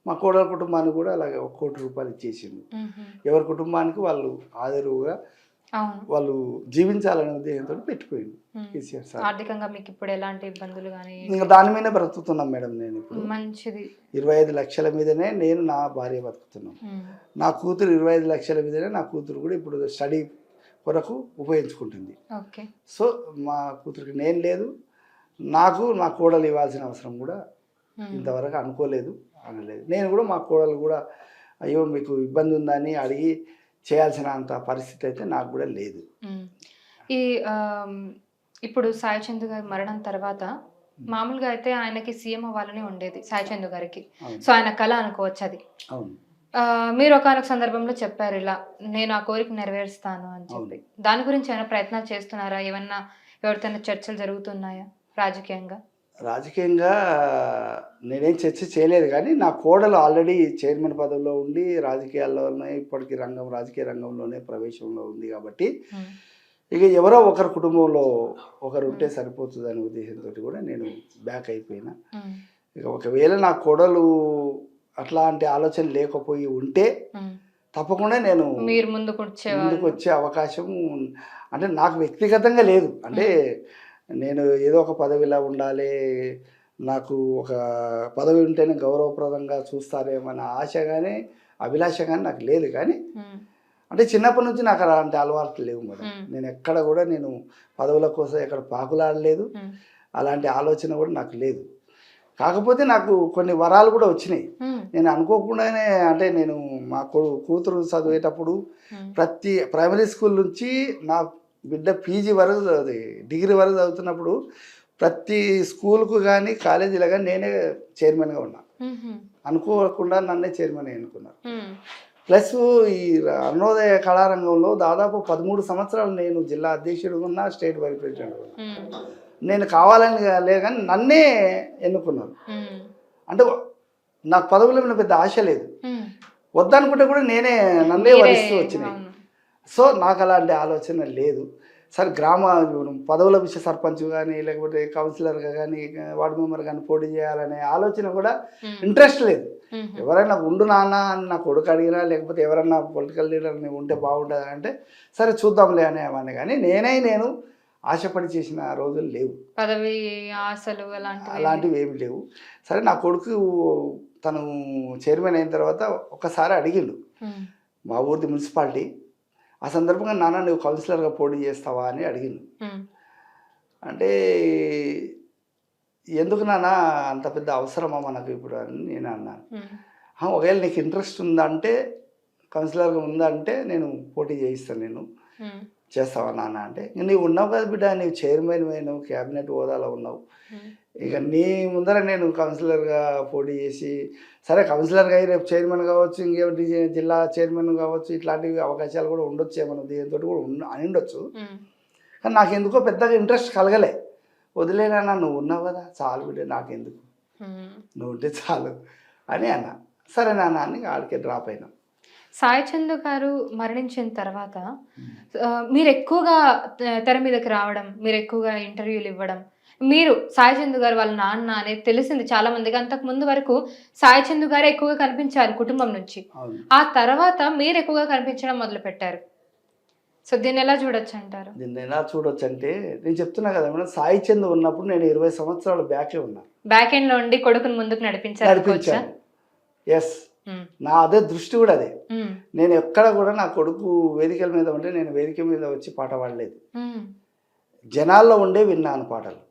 మా కోడల కుటుంబానికి కూడా అలాగే 1 కోటి రూపాయలు ఇచ్చేసిండు. ఎవరి కుటుంబానికి వాళ్ళు ఆదరువుగా వాళ్ళు జీవించాలనే ఉద్దేశంతో పెట్టిపోయింది కేసీఆర్ సార్. ఆర్థికంగా మీకు ఇప్పుడు ఎలాంటి ఇబ్బందులు కానీ? ఇంకా దాని మీదనే బ్రతుకుతున్నాం మేడం. నేను ఇప్పుడు మంచిది 25 లక్షల మీదనే నేను నా భార్య బతుకుతున్నాం. నా కూతురు 25 లక్షల మీదనే నా కూతురు కూడా ఇప్పుడు స్టడీ కొరకు ఉపయోగించుకుంటుంది. సో మా కూతురికి నేను లేదు, నాకు నా కోడలు ఇవ్వాల్సిన అవసరం కూడా ఇంతవరకు అనుకోలేదు, అనలేదు. నేను కూడా మా కోడలు కూడా అయ్యో మీకు ఇబ్బంది ఉందని అడిగి చేయాల్సిన అంత పరిస్థితి అయితే నాకు కూడా లేదు. ఇప్పుడు సాయి చందు గారి మరణం తర్వాత మామూలుగా అయితే ఆయనకి సీఎం అవ్వాలని ఉండేది సాయి చందు గారికి. అవును. సో ఆయన కళ అనుకోవచ్చు అది. అవును. మీరు ఒకానొక సందర్భంలో చెప్పారు ఇలా, నేను ఆ కోరిక నెరవేరుస్తాను అని చెప్పి. దాని గురించి ఏమైనా ప్రయత్నాలు చేస్తున్నారా? ఏమన్నా ఎవరితోనైనా చర్చలు జరుగుతున్నాయా రాజకీయంగా? రాజకీయంగా నేనేం చర్చ చేయలేదు, కానీ నా కోడలు ఆల్రెడీ చైర్మన్ పదవిలో ఉండి రాజకీయాల్లోనే ఇప్పటికీ రాజకీయ రంగంలోనే ప్రవేశంలో ఉంది కాబట్టి ఇక ఎవరో ఒకరి కుటుంబంలో ఒకరు ఉంటే సరిపోతుంది అనే ఉద్దేశంతో కూడా నేను బ్యాక్ అయిపోయినా. ఇక ఒకవేళ నా కోడలు అట్లాంటి ఆలోచన లేకపోయి ఉంటే తప్పకుండా నేను ముందుకు వచ్చే అవకాశం, అంటే నాకు వ్యక్తిగతంగా లేదు, అంటే నేను ఏదో ఒక పదవిలా ఉండాలి, నాకు ఒక పదవి ఉంటేనే గౌరవప్రదంగా చూస్తారేమన్న ఆశ కానీ అభిలాష కానీ నాకు లేదు. కానీ అంటే చిన్నప్పటి నుంచి నాకు అలాంటి అలవాట్లు లేవు మేడం. నేను ఎక్కడ కూడా నేను పదవుల కోసం ఎక్కడ పాకులాడలేదు, అలాంటి ఆలోచన కూడా నాకు లేదు. కాకపోతే నాకు కొన్ని వరాలు కూడా వచ్చినాయి. నేను అనుకోకుండానే, అంటే నేను మా కూతురు చదివేటప్పుడు ప్రతి ప్రైమరీ స్కూల్ నుంచి నా బిడ్డ పీజీ వరకు డిగ్రీ వరకు చదువుతున్నప్పుడు ప్రతి స్కూల్కు కానీ కాలేజీలో కానీ నేనే చైర్మన్గా ఉన్నా. అనుకోకుండా నన్నే చైర్మన్ ఎన్నుకున్నారు. ప్లస్ ఈ అరుణోదయ కళారంగంలో దాదాపు 13 సంవత్సరాలు నేను జిల్లా అధ్యక్షుడు ఉన్నా, స్టేట్ వైస్ ప్రెసిడెంట్ ఉన్నా. నేను కావాలని లేదు కానీ నన్నే ఎన్నుకున్నారు. అంటే నాకు పదవుల మీద పెద్ద ఆశ లేదు, వద్దనుకుంటే కూడా నన్నే వరిస్తూ వచ్చినాయి. సో నాకు అలాంటి ఆలోచన లేదు. సరే గ్రామ పదవుల విషయ సర్పంచ్ కానీ లేకపోతే కౌన్సిలర్గా కానీ వార్డు మెంబర్ కానీ పోటీ చేయాలనే ఆలోచన కూడా ఇంట్రెస్ట్ లేదు. ఎవరైనా ఉండు నాన్న అని నా కొడుకు అడిగినా, లేకపోతే ఎవరైనా పొలిటికల్ లీడర్ని ఉంటే బాగుంటుంది అంటే సరే చూద్దాంలే అనేవాడిని. కానీ నేను ఆశపడి చేసిన రోజులు లేవు, పదవి ఆశలు అలాంటివి ఏమి లేవు. సరే నా కొడుకు తను చైర్మన్ అయిన తర్వాత ఒకసారి అడిగిండు, మా ఊరిది మున్సిపాలిటీ, ఆ సందర్భంగా నాన్న నువ్వు కౌన్సిలర్గా పోటీ చేస్తావా అని అడిగిండు. అంటే ఎందుకు నాన్న అంత పెద్ద అవసరమా మనకు ఇప్పుడు అని నేను అన్నాను. ఒకవేళ నీకు ఇంట్రెస్ట్ ఉందంటే, కౌన్సిలర్గా ఉందంటే నేను పోటీ చేయిస్తాను, నేను చేస్తావా నాన్న అంటే, నీవు ఉన్నావు కదా బిడ్డ, నీవు చైర్మన్ అయినావు, క్యాబినెట్ హోదాలో ఉన్నావు, ఇక నీ ముందర నేను కౌన్సిలర్గా పోటీ చేసి, సరే కౌన్సిలర్గా అయ్యి రేపు చైర్మన్ కావచ్చు, ఇంకేమిటి జిల్లా చైర్మన్ కావచ్చు, ఇట్లాంటివి అవకాశాలు కూడా ఉండొచ్చు, ఏమన్నా దీంతో కూడా అని ఉండొచ్చు. కానీ నాకు ఎందుకో పెద్దగా ఇంట్రెస్ట్ కలగలే. వదిలేనా, నువ్వు ఉన్నావు కదా చాలు బిడ్డ, నాకెందుకు, నువ్వు ఉంటే చాలు అని అన్నా. సరే నాన్న అని ఆడికే డ్రాప్ అయినా. సాయి చందు గారు మరణించిన తర్వాత మీరు ఎక్కువగా తెర మీదకి రావడం, మీరు ఎక్కువగా ఇంటర్వ్యూలు ఇవ్వడం, మీరు సాయి చందు గారు వాళ్ళ నాన్న అనేది తెలిసింది చాలా మందికి. అంతకు ముందు వరకు సాయి చందు గారే ఎక్కువగా కనిపించారు కుటుంబం నుంచి. ఆ తర్వాత మీరు ఎక్కువగా కనిపించడం మొదలు పెట్టారు. సో దీన్ని ఎలా చూడొచ్చు అంటారు? దీన్ని ఎలా చూడొచ్చు అంటే, నేను చెప్తున్నా కదా మేడం, సాయి చందు ఉన్నప్పుడు నేను 20 సంవత్సరాలు బ్యాకే ఉన్నా. బ్యాక్ ఎండ్ లో ఉండి కొడుకుని ముందుకు నడిపించాను. ఎస్, నా అదే దృష్టి కూడా అదే. నేను ఎక్కడ కూడా నా కొడుకు వేదికల మీద ఉంటే నేను వేదిక మీద వచ్చి పాట పాడలేదు, జనాల్లో ఉండే విన్నాను పాటలు.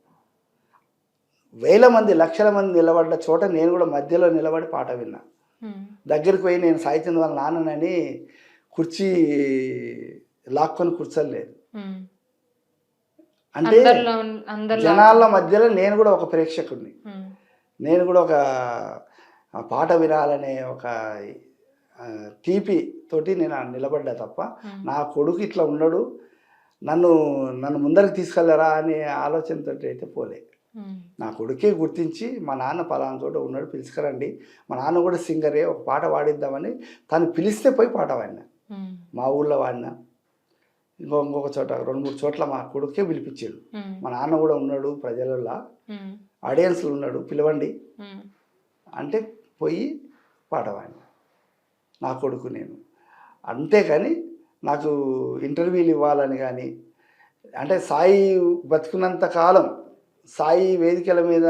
వేల మంది లక్షల మంది నిలబడ్డ చోట నేను కూడా మధ్యలో నిలబడి పాట విన్నా. దగ్గరికి పోయి నేను సాయి చందు వాళ్ళ నాన్ననని కుర్చీ లాక్కొని కూర్చోలేదు. అంటే జనాల మధ్యలో నేను కూడా ఒక ప్రేక్షకుడిని, నేను కూడా ఒక పాట వినాలనే ఒక తీపి తోటి నేను నిలబడ్డా తప్ప నా కొడుకు ఇట్లా ఉండడు, నన్ను ముందరికి తీసుకెళ్ళరా అనే ఆలోచనతో అయితే పోలే. నా కొడుకే గుర్తించి మా నాన్న పలానా చోట ఉన్నాడు, పిలుచుకురండి, మా నాన్న కూడా సింగరే, ఒక పాట పాడిద్దామని తను పిలిస్తే పోయి పాట పాడినా. మా ఊళ్ళో వాడినా, ఇంకొక చోట 2-3 చోట్ల మా కొడుకే పిలిపించాడు. మా నాన్న కూడా ఉన్నాడు, ప్రజలలో ఆడియన్స్లో ఉన్నాడు, పిలవండి అంటే పోయి పాట పాడినా నా కొడుకు నేను. అంతేకాని నాకు ఇంటర్వ్యూలు ఇవ్వాలని కానీ, అంటే సాయి బతుకున్నంత కాలం, సాయి వేదికల మీద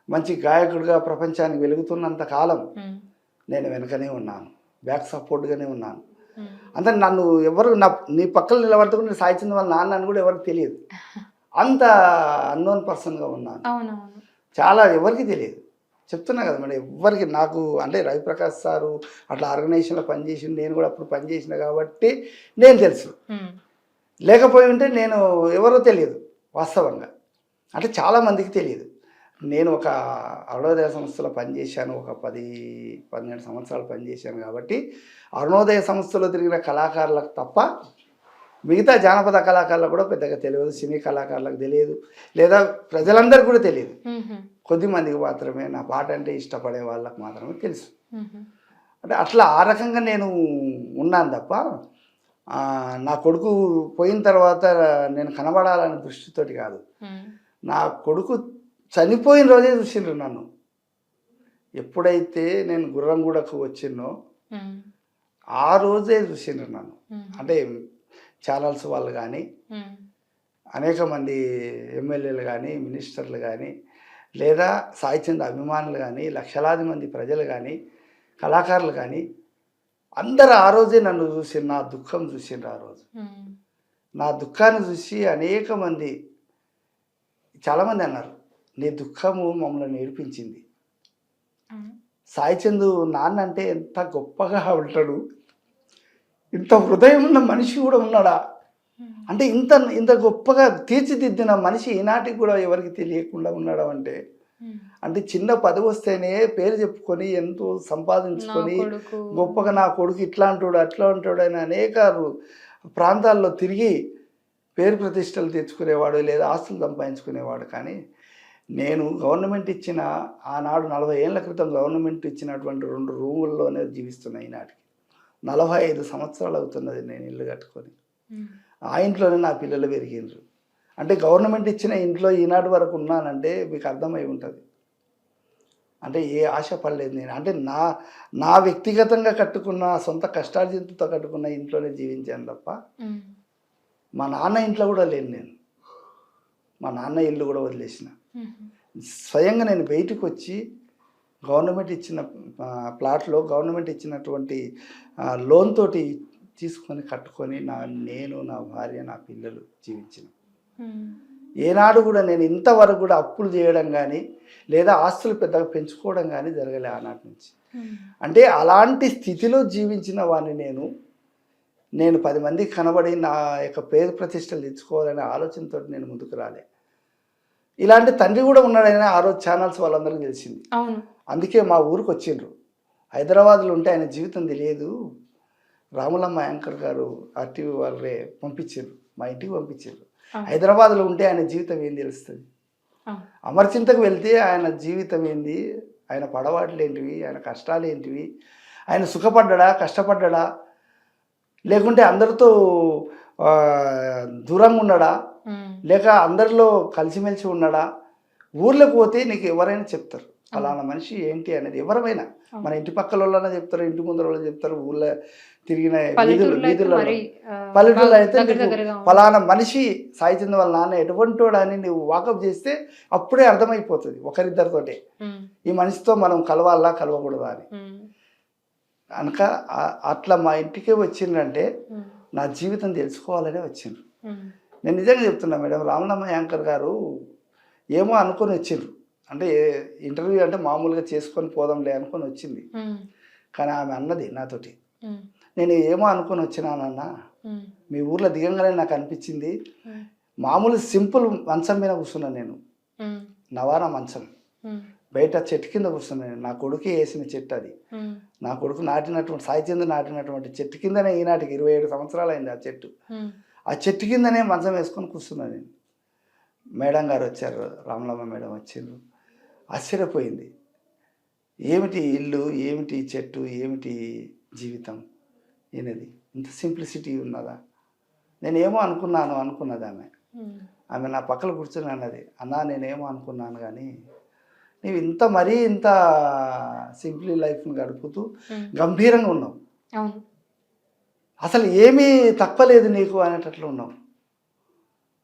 మంచి గాయకుడిగా ప్రపంచానికి వెలుగుతున్నంత కాలం నేను వెనకనే ఉన్నాను, బ్యాక్ సపోర్ట్గానే ఉన్నాను. అంటే నన్ను ఎవరు నీ పక్కన నిలబడుతూ నేను సాయి చందు వాళ్ళ నాన్న అని కూడా ఎవరికి తెలియదు, అంత అన్నోన్ పర్సన్గా ఉన్నాను. చాలా ఎవరికి తెలియదు, చెప్తున్నా కదా మేడం, ఎవ్వరికి. నాకు అంటే రవిప్రకాష్ సారు అట్లా ఆర్గనైజేషన్లో పనిచేసి నేను కూడా అప్పుడు పనిచేసిన కాబట్టి నేను తెలుసు. లేకపోయి ఉంటే నేను ఎవరో తెలియదు వాస్తవంగా, అంటే చాలామందికి తెలియదు. నేను ఒక అరుణోదయ సంస్థలో పనిచేశాను, ఒక 10-12 సంవత్సరాలు పనిచేశాను కాబట్టి అరుణోదయ సంస్థలో తిరిగిన కళాకారులకు తప్ప మిగతా జానపద కళాకారులకు కూడా పెద్దగా తెలియదు, సినీ కళాకారులకు తెలియదు, లేదా ప్రజలందరికీ కూడా తెలియదు. కొద్దిమందికి మాత్రమే నా పాట అంటే ఇష్టపడే వాళ్ళకి మాత్రమే తెలుసు. అంటే అట్లా ఆ రకంగా నేను ఉన్నాను తప్ప నా కొడుకు పోయిన తర్వాత నేను కనబడాలనే దృష్టితోటి కాదు. నా కొడుకు చనిపోయిన రోజే చూసిండ్రు నన్ను. ఎప్పుడైతే నేను గుర్రంగూడకు వచ్చినో ఆ రోజే చూసిండ్రు నన్ను. అంటే ఛానల్స్ వాళ్ళు కానీ, అనేక మంది ఎమ్మెల్యేలు కానీ, మినిస్టర్లు కానీ, లేదా సాయి చంద్ అభిమానులు కానీ, లక్షలాది మంది ప్రజలు కానీ, కళాకారులు కానీ అందరూ ఆ రోజే నన్ను చూసి నా దుఃఖం చూసిండ్రు. ఆ రోజు నా దుఃఖాన్ని చూసి అనేక మంది, చాలామంది అన్నారు, నీ దుఃఖము మమ్మల్ని నేర్పించింది. సాయి చంద్ నాన్న అంటే ఎంత గొప్పగా ఉంటాడు, ఇంత హృదయం ఉన్న మనిషి కూడా ఉన్నాడా, అంటే ఇంత గొప్పగా తీర్చిదిద్దిన మనిషి ఈనాటికి కూడా ఎవరికి తెలియకుండా ఉన్నాడు అంటే చిన్న పదవి వస్తేనే పేరు చెప్పుకొని ఎంతో సంపాదించుకొని గొప్పగా నా కొడుకు ఇట్లా అంటాడు అట్లా అంటాడు అని అనేక ప్రాంతాల్లో తిరిగి పేరు ప్రతిష్టలు తెచ్చుకునేవాడు, లేదా ఆస్తులు సంపాదించుకునేవాడు. కానీ నేను గవర్నమెంట్ ఇచ్చిన ఆనాడు 40 ఏళ్ల క్రితం గవర్నమెంట్ ఇచ్చినటువంటి 2 రూముల్లోనే జీవిస్తున్నా. ఈనాటికి 45 సంవత్సరాలు అవుతున్నది నేను ఇల్లు కట్టుకొని. ఆ ఇంట్లోనే నా పిల్లలు పెరిగినరు. అంటే గవర్నమెంట్ ఇచ్చిన ఇంట్లో ఈనాటి వరకు ఉన్నానంటే మీకు అర్థమై ఉంటుంది. అంటే ఏ ఆశ పడలేదు నేను. అంటే నా వ్యక్తిగతంగా కట్టుకున్న సొంత కష్టార్జితంతో కట్టుకున్న ఇంట్లోనే జీవించాను తప్ప మా నాన్న ఇంట్లో కూడా లేను నేను. మా నాన్న ఇల్లు కూడా వదిలేసిన. స్వయంగా నేను బయటకు వచ్చి గవర్నమెంట్ ఇచ్చిన ప్లాట్లో గవర్నమెంట్ ఇచ్చినటువంటి లోన్ తోటి తీసుకొని కట్టుకొని నేను నా భార్య నా పిల్లలు జీవించిన. ఏనాడు కూడా నేను ఇంతవరకు కూడా అప్పులు చేయడం కానీ, లేదా ఆస్తులు పెద్దగా పెంచుకోవడం కానీ జరగలే ఆనాటి నుంచి. అంటే అలాంటి స్థితిలో జీవించిన వాడిని నేను 10 మందికి కనబడి నా యొక్క పేరు ప్రతిష్టలు తెచ్చుకోవాలనే ఆలోచనతో నేను ముందుకు రాలే. ఇలాంటి తండ్రి కూడా ఉన్నాడని ఆ రోజు ఛానల్స్ వాళ్ళందరికీ తెలిసింది. అందుకే మా ఊరికి వచ్చిండ్రు. హైదరాబాద్లో ఉంటే ఆయన జీవితం తెలియదు, రాములమ్మ యాంకర్ గారు RTV వాళ్ళే పంపించారు, మా ఇంటికి పంపించారు. హైదరాబాద్లో ఉంటే ఆయన జీవితం ఏం తెలుస్తుంది, అమర్చింతకు వెళ్తే ఆయన జీవితం ఏంది, ఆయన పడవాట్లు ఏంటివి, ఆయన కష్టాలు ఏంటివి, ఆయన సుఖపడ్డా కష్టపడ్డా, లేకుంటే అందరితో దూరంగా ఉన్నాడా, లేక అందరిలో కలిసిమెలిసి ఉన్నాడా. ఊర్లోకి పోతే నీకు ఎవరైనా చెప్తారు ఫలానా మనిషి ఏంటి అనేది. ఎవరైనా మన ఇంటి పక్కల వాళ్ళైనా చెప్తారు, ఇంటి ముందర వాళ్ళు చెప్తారు, ఊళ్ళో తిరిగిన వీధుల్లో పల్లెటూళ్ళు అయితే ఫలానా మనిషి సాయి చంద్ వాళ్ళ నాన్న ఎటువంటి వాడు అని నువ్వు వాకప్ చేస్తే అప్పుడే అర్థమైపోతుంది ఒకరిద్దరితోటే ఈ మనిషితో మనం కలవాలా కలవకూడదా అని. కనుక అట్లా మా ఇంటికే వచ్చిందంటే నా జీవితం తెలుసుకోవాలనే వచ్చిండ్రు. నేను నిజంగా చెప్తున్నా మేడం, రామలమ్మ యాంకర్ గారు ఏమో అనుకొని వచ్చిండ్రు. అంటే ఇంటర్వ్యూ అంటే మామూలుగా చేసుకొని పోదాంలే అనుకొని వచ్చింది. కానీ ఆమె అన్నది నాతోటి, నేను ఏమో అనుకొని వచ్చినానన్నా, మీ ఊర్లో దిగంగానే నాకు అనిపించింది, మామూలు సింపుల్ మంచం మీద కూర్చున్నాను నేను, నవారా మంచం, బయట చెట్టు కింద కూర్చున్నాను. నా కొడుకు వేసిన చెట్టు అది, నా కొడుకు నాటినటువంటి సాయి చంద్ నాటినటువంటి చెట్టు కిందనే ఈనాటికి 27 సంవత్సరాలు అయింది ఆ చెట్టు. ఆ చెట్టు కిందనే మంచం వేసుకొని కూర్చున్నాను నేను. మేడం గారు వచ్చారు, రామలమ్మ మేడం వచ్చారు. ఆశ్చర్యపోయింది, ఏమిటి ఇల్లు, ఏమిటి చెట్టు, ఏమిటి జీవితం, ఈయనది ఇంత సింప్లిసిటీ ఉన్నదా. నేనేమో అనుకున్నది ఆమె నా పక్కన కూర్చొని అన్నది, అన్నా నేనేమో అనుకున్నాను కానీ నీవు ఇంత సింప్లీ లైఫ్ని గడుపుతూ గంభీరంగా ఉన్నావు, అసలు ఏమీ తప్పలేదు నీకు అనేటట్లు ఉన్నావు.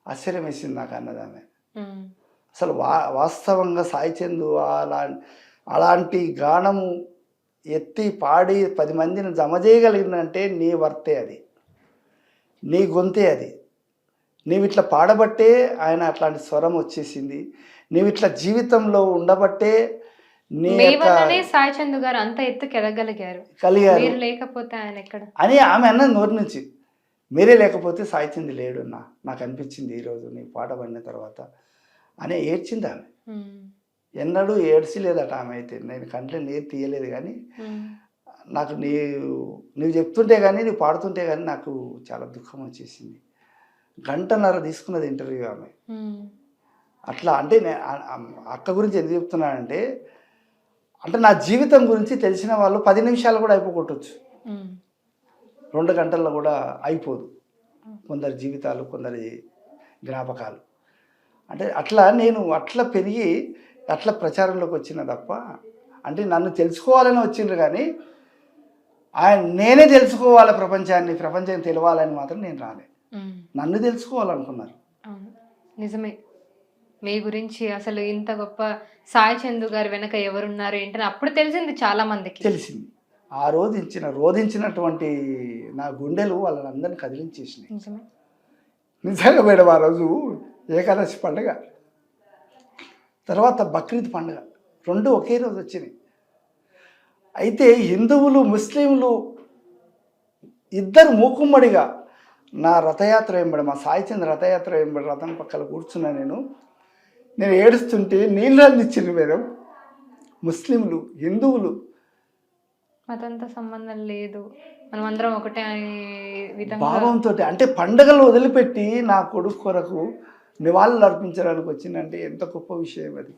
ఆశ్చర్యం వేసింది నాకు అన్నది ఆమె. అసలు వాస్తవంగా సాయి చంద్ అలాంటి గానము ఎత్తి పాడి 10 మందిని జమ చేయగలిగినంటే నీ వర్తే అది, నీ గొంతే అది. నీవు ఇట్లా పాడబట్టే ఆయన అట్లాంటి స్వరం వచ్చేసింది, నీవు ఇట్లా జీవితంలో ఉండబట్టే సాయి చంద్ గారు అంత ఎత్తుకు ఎదగలిగారు లేకపోతే ఆయన ఎక్కడ అని ఆమె అన్నది నోటి నుంచి. మీరే లేకపోతే సాయి చంద్ లేడున్నా నాకు అనిపించింది ఈరోజు నీ పాట పడిన తర్వాత అని ఏడ్చింది ఆమె. ఎన్నడూ ఏడ్చలేదట ఆమె అయితే. నేను కంట్లో నీరు తీయలేదు కానీ నాకు నువ్వు చెప్తుంటే కానీ నువ్వు పాడుతుంటే కానీ నాకు చాలా దుఃఖం వచ్చేసింది. గంటన్నర తీసుకున్నది ఇంటర్వ్యూ ఆమె. అట్లా అంటే అక్క గురించి ఎందుకు చెప్తున్నానంటే, అంటే నా జీవితం గురించి తెలిసిన వాళ్ళు 10 నిమిషాలు కూడా అయిపోగొట్టవచ్చు, 2 గంటల్లో కూడా అయిపోదు కొందరి జీవితాలు, కొందరి జ్ఞాపకాలు. అంటే అట్లా నేను అట్లా పెరిగి అట్లా ప్రచారంలోకి వచ్చిన తప్ప, అంటే నన్ను తెలుసుకోవాలని వచ్చిండ్రు కానీ నేనే తెలుసుకోవాలి ప్రపంచాన్ని తెలవాలని మాత్రం నేను రాలే. నన్ను తెలుసుకోవాలనుకున్నారు. నిజమే. మీ గురించి అసలు ఇంత గొప్ప సాయి చందు గారి వెనక ఎవరున్నారు ఏంటని అప్పుడు తెలిసింది, చాలా మందికి తెలిసింది. ఆ రోధించినటువంటి నా గుండెలు వాళ్ళని అందరినీ కదిలించేసినాయి. నిజంగా మేడం ఆ రోజు ఏకాదశి పండుగ తర్వాత బక్రీద్ పండుగ 2 ఒకే రోజు వచ్చినాయి. అయితే హిందువులు ముస్లింలు ఇద్దరు మూకుమ్మడిగా నా రథయాత్ర వెంబడి, మా సాయిచంద్ర రథయాత్ర వెంబడి రథం పక్కన కూర్చున్నా. నేను ఏడుస్తుంటే నీళ్ళు అందించిండ్రు మేడం. ముస్లింలు హిందువులు మతంతో సంబంధం లేదు, మనం అందరం ఒకటే భావంతో, అంటే పండుగలు వదిలిపెట్టి నా కొడుకు కొరకు నివాళులు అర్పించడానికి వచ్చిందంటే ఎంత గొప్ప విషయం అది.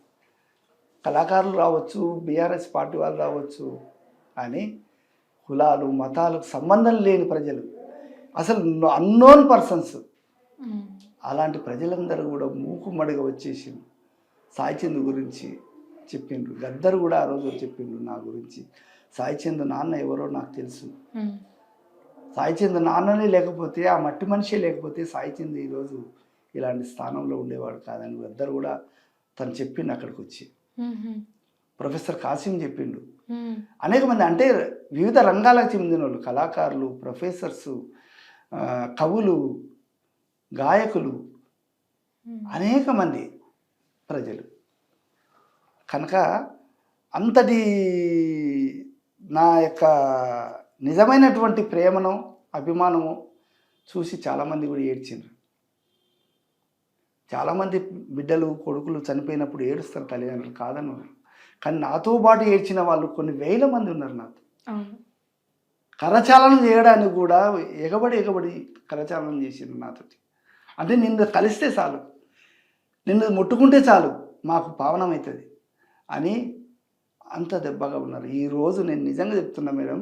కళాకారులు రావచ్చు, బీఆర్ఎస్ పార్టీ వాళ్ళు రావచ్చు, కానీ కులాలు మతాలకు సంబంధం లేని ప్రజలు, అసలు అన్నోన్ పర్సన్స్, అలాంటి ప్రజలందరూ కూడా మూకుమ్మడిగా వచ్చేసి సాయిచంద్ గురించి చెప్పిండ్రు. గద్దరు కూడా ఆ రోజు చెప్పిండ్రు నా గురించి. సాయిచంద్ నాన్న ఎవరో నాకు తెలుసు. సాయిచంద్ నాన్ననే లేకపోతే, ఆ మట్టి మనిషి లేకపోతే సాయిచంద్ ఈరోజు ఇలాంటి స్థానంలో ఉండేవాడు కాదని గద్దరు కూడా తను చెప్పిండు. అక్కడికి వచ్చి ప్రొఫెసర్ కాసిం చెప్పిండు. అనేక మంది, అంటే వివిధ రంగాలకు చెందిన వాళ్ళు, కళాకారులు, ప్రొఫెసర్స్, కవులు, గాయకులు, అనేక మంది ప్రజలు. కనుక అంతటి నా యొక్క నిజమైనటువంటి ప్రేమను, అభిమానము చూసి చాలామంది కూడా ఏడ్చిండ్రు. చాలామంది బిడ్డలు, కొడుకులు చనిపోయినప్పుడు ఏడుస్తారు తల్లిదండ్రులు, కాదన్నారు. కానీ నాతో పాటు ఏడ్చిన వాళ్ళు కొన్ని వేల మంది ఉన్నారు నాతో. కరచాలనం చేయడానికి కూడా ఎగబడి కరచాలనం చేసిండ్రు నాతోటి. అంటే నిన్ను కలిస్తే చాలు, నిన్ను ముట్టుకుంటే చాలు, మాకు పావనమవుతుంది అని అంత దెబ్బగా ఉన్నారు. ఈరోజు నేను నిజంగా చెప్తున్నా మేడం,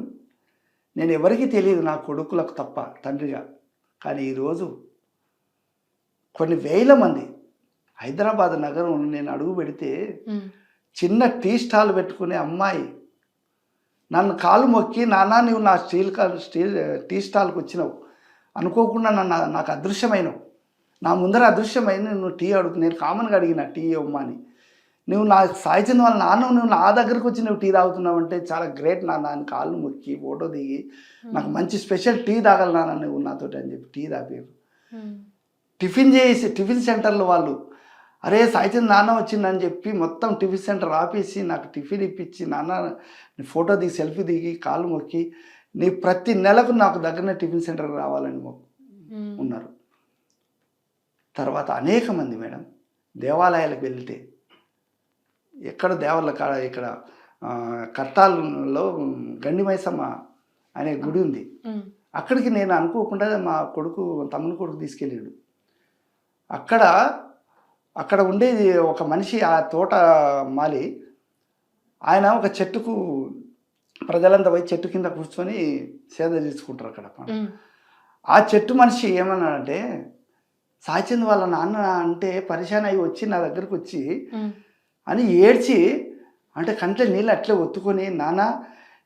నేను ఎవరికీ తెలియదు నా కొడుకులకు తప్ప తండ్రిగా. కానీ ఈరోజు కొన్ని వేల మంది, హైదరాబాద్ నగరం నేను అడుగు పెడితే చిన్న టీ స్టాల్ పెట్టుకునే అమ్మాయి నన్ను కాలు మొక్కి, నాన్న నువ్వు నా టీ స్టాల్కి వచ్చినావు, అనుకోకుండా నాకు అదృశ్యమైనవు, నా ముందర అదృశ్యమైన నువ్వు టీ అడుగు, నేను కామన్గా అడిగిన టీ ఇవ్వమ్మా అని. నువ్వు నా సాయిచంద్ వాళ్ళ నాన్న, నువ్వు నా దగ్గరకు వచ్చి నువ్వు టీ తాగుతున్నావు అంటే చాలా గ్రేట్ నాన్న అని కాళ్ళు మొక్కి ఫోటో దిగి నాకు మంచి స్పెషల్ టీ తాగాలి నాన్న నువ్వు నాతోటి అని చెప్పి టీ తాగారు. టిఫిన్ సెంటర్లో వాళ్ళు, అరే సాయిచంద్ నాన్న వచ్చిందని చెప్పి మొత్తం టిఫిన్ సెంటర్ ఆపేసి నాకు టిఫిన్ ఇప్పించి, నాన్న ఫోటో దిగి సెల్ఫీ దిగి కాళ్ళు మొక్కి, నీ ప్రతి నెలకు నాకు దగ్గరనే టిఫిన్ సెంటర్ రావాలని ఉన్నారు. తర్వాత అనేక మంది మేడం దేవాలయాలకు వెళ్తే, ఎక్కడ దేవాల కాడ ఇక్కడ కట్టాలలో గండి మైసమ్మ అనే గుడి ఉంది, అక్కడికి నేను అనుకోకుండా మా తమ్ముని కొడుకు తీసుకెళ్ళాడు. అక్కడ ఉండేది ఒక మనిషి, ఆ తోట మాలి ఆయన, ఒక చెట్టుకు ప్రజలంతా పోయి చెట్టు కింద కూర్చొని సేద తీసుకుంటారు అక్కడ. ఆ చెట్టు మనిషి ఏమన్నాడంటే, సాయిచంద్ వాళ్ళ నాన్న అంటే పరిశాన్ అయ్యి వచ్చి నా దగ్గరకు వచ్చి అని ఏడ్చి, అంటే కంట్లో నీళ్ళు అట్లే ఒత్తుకొని, నాన్న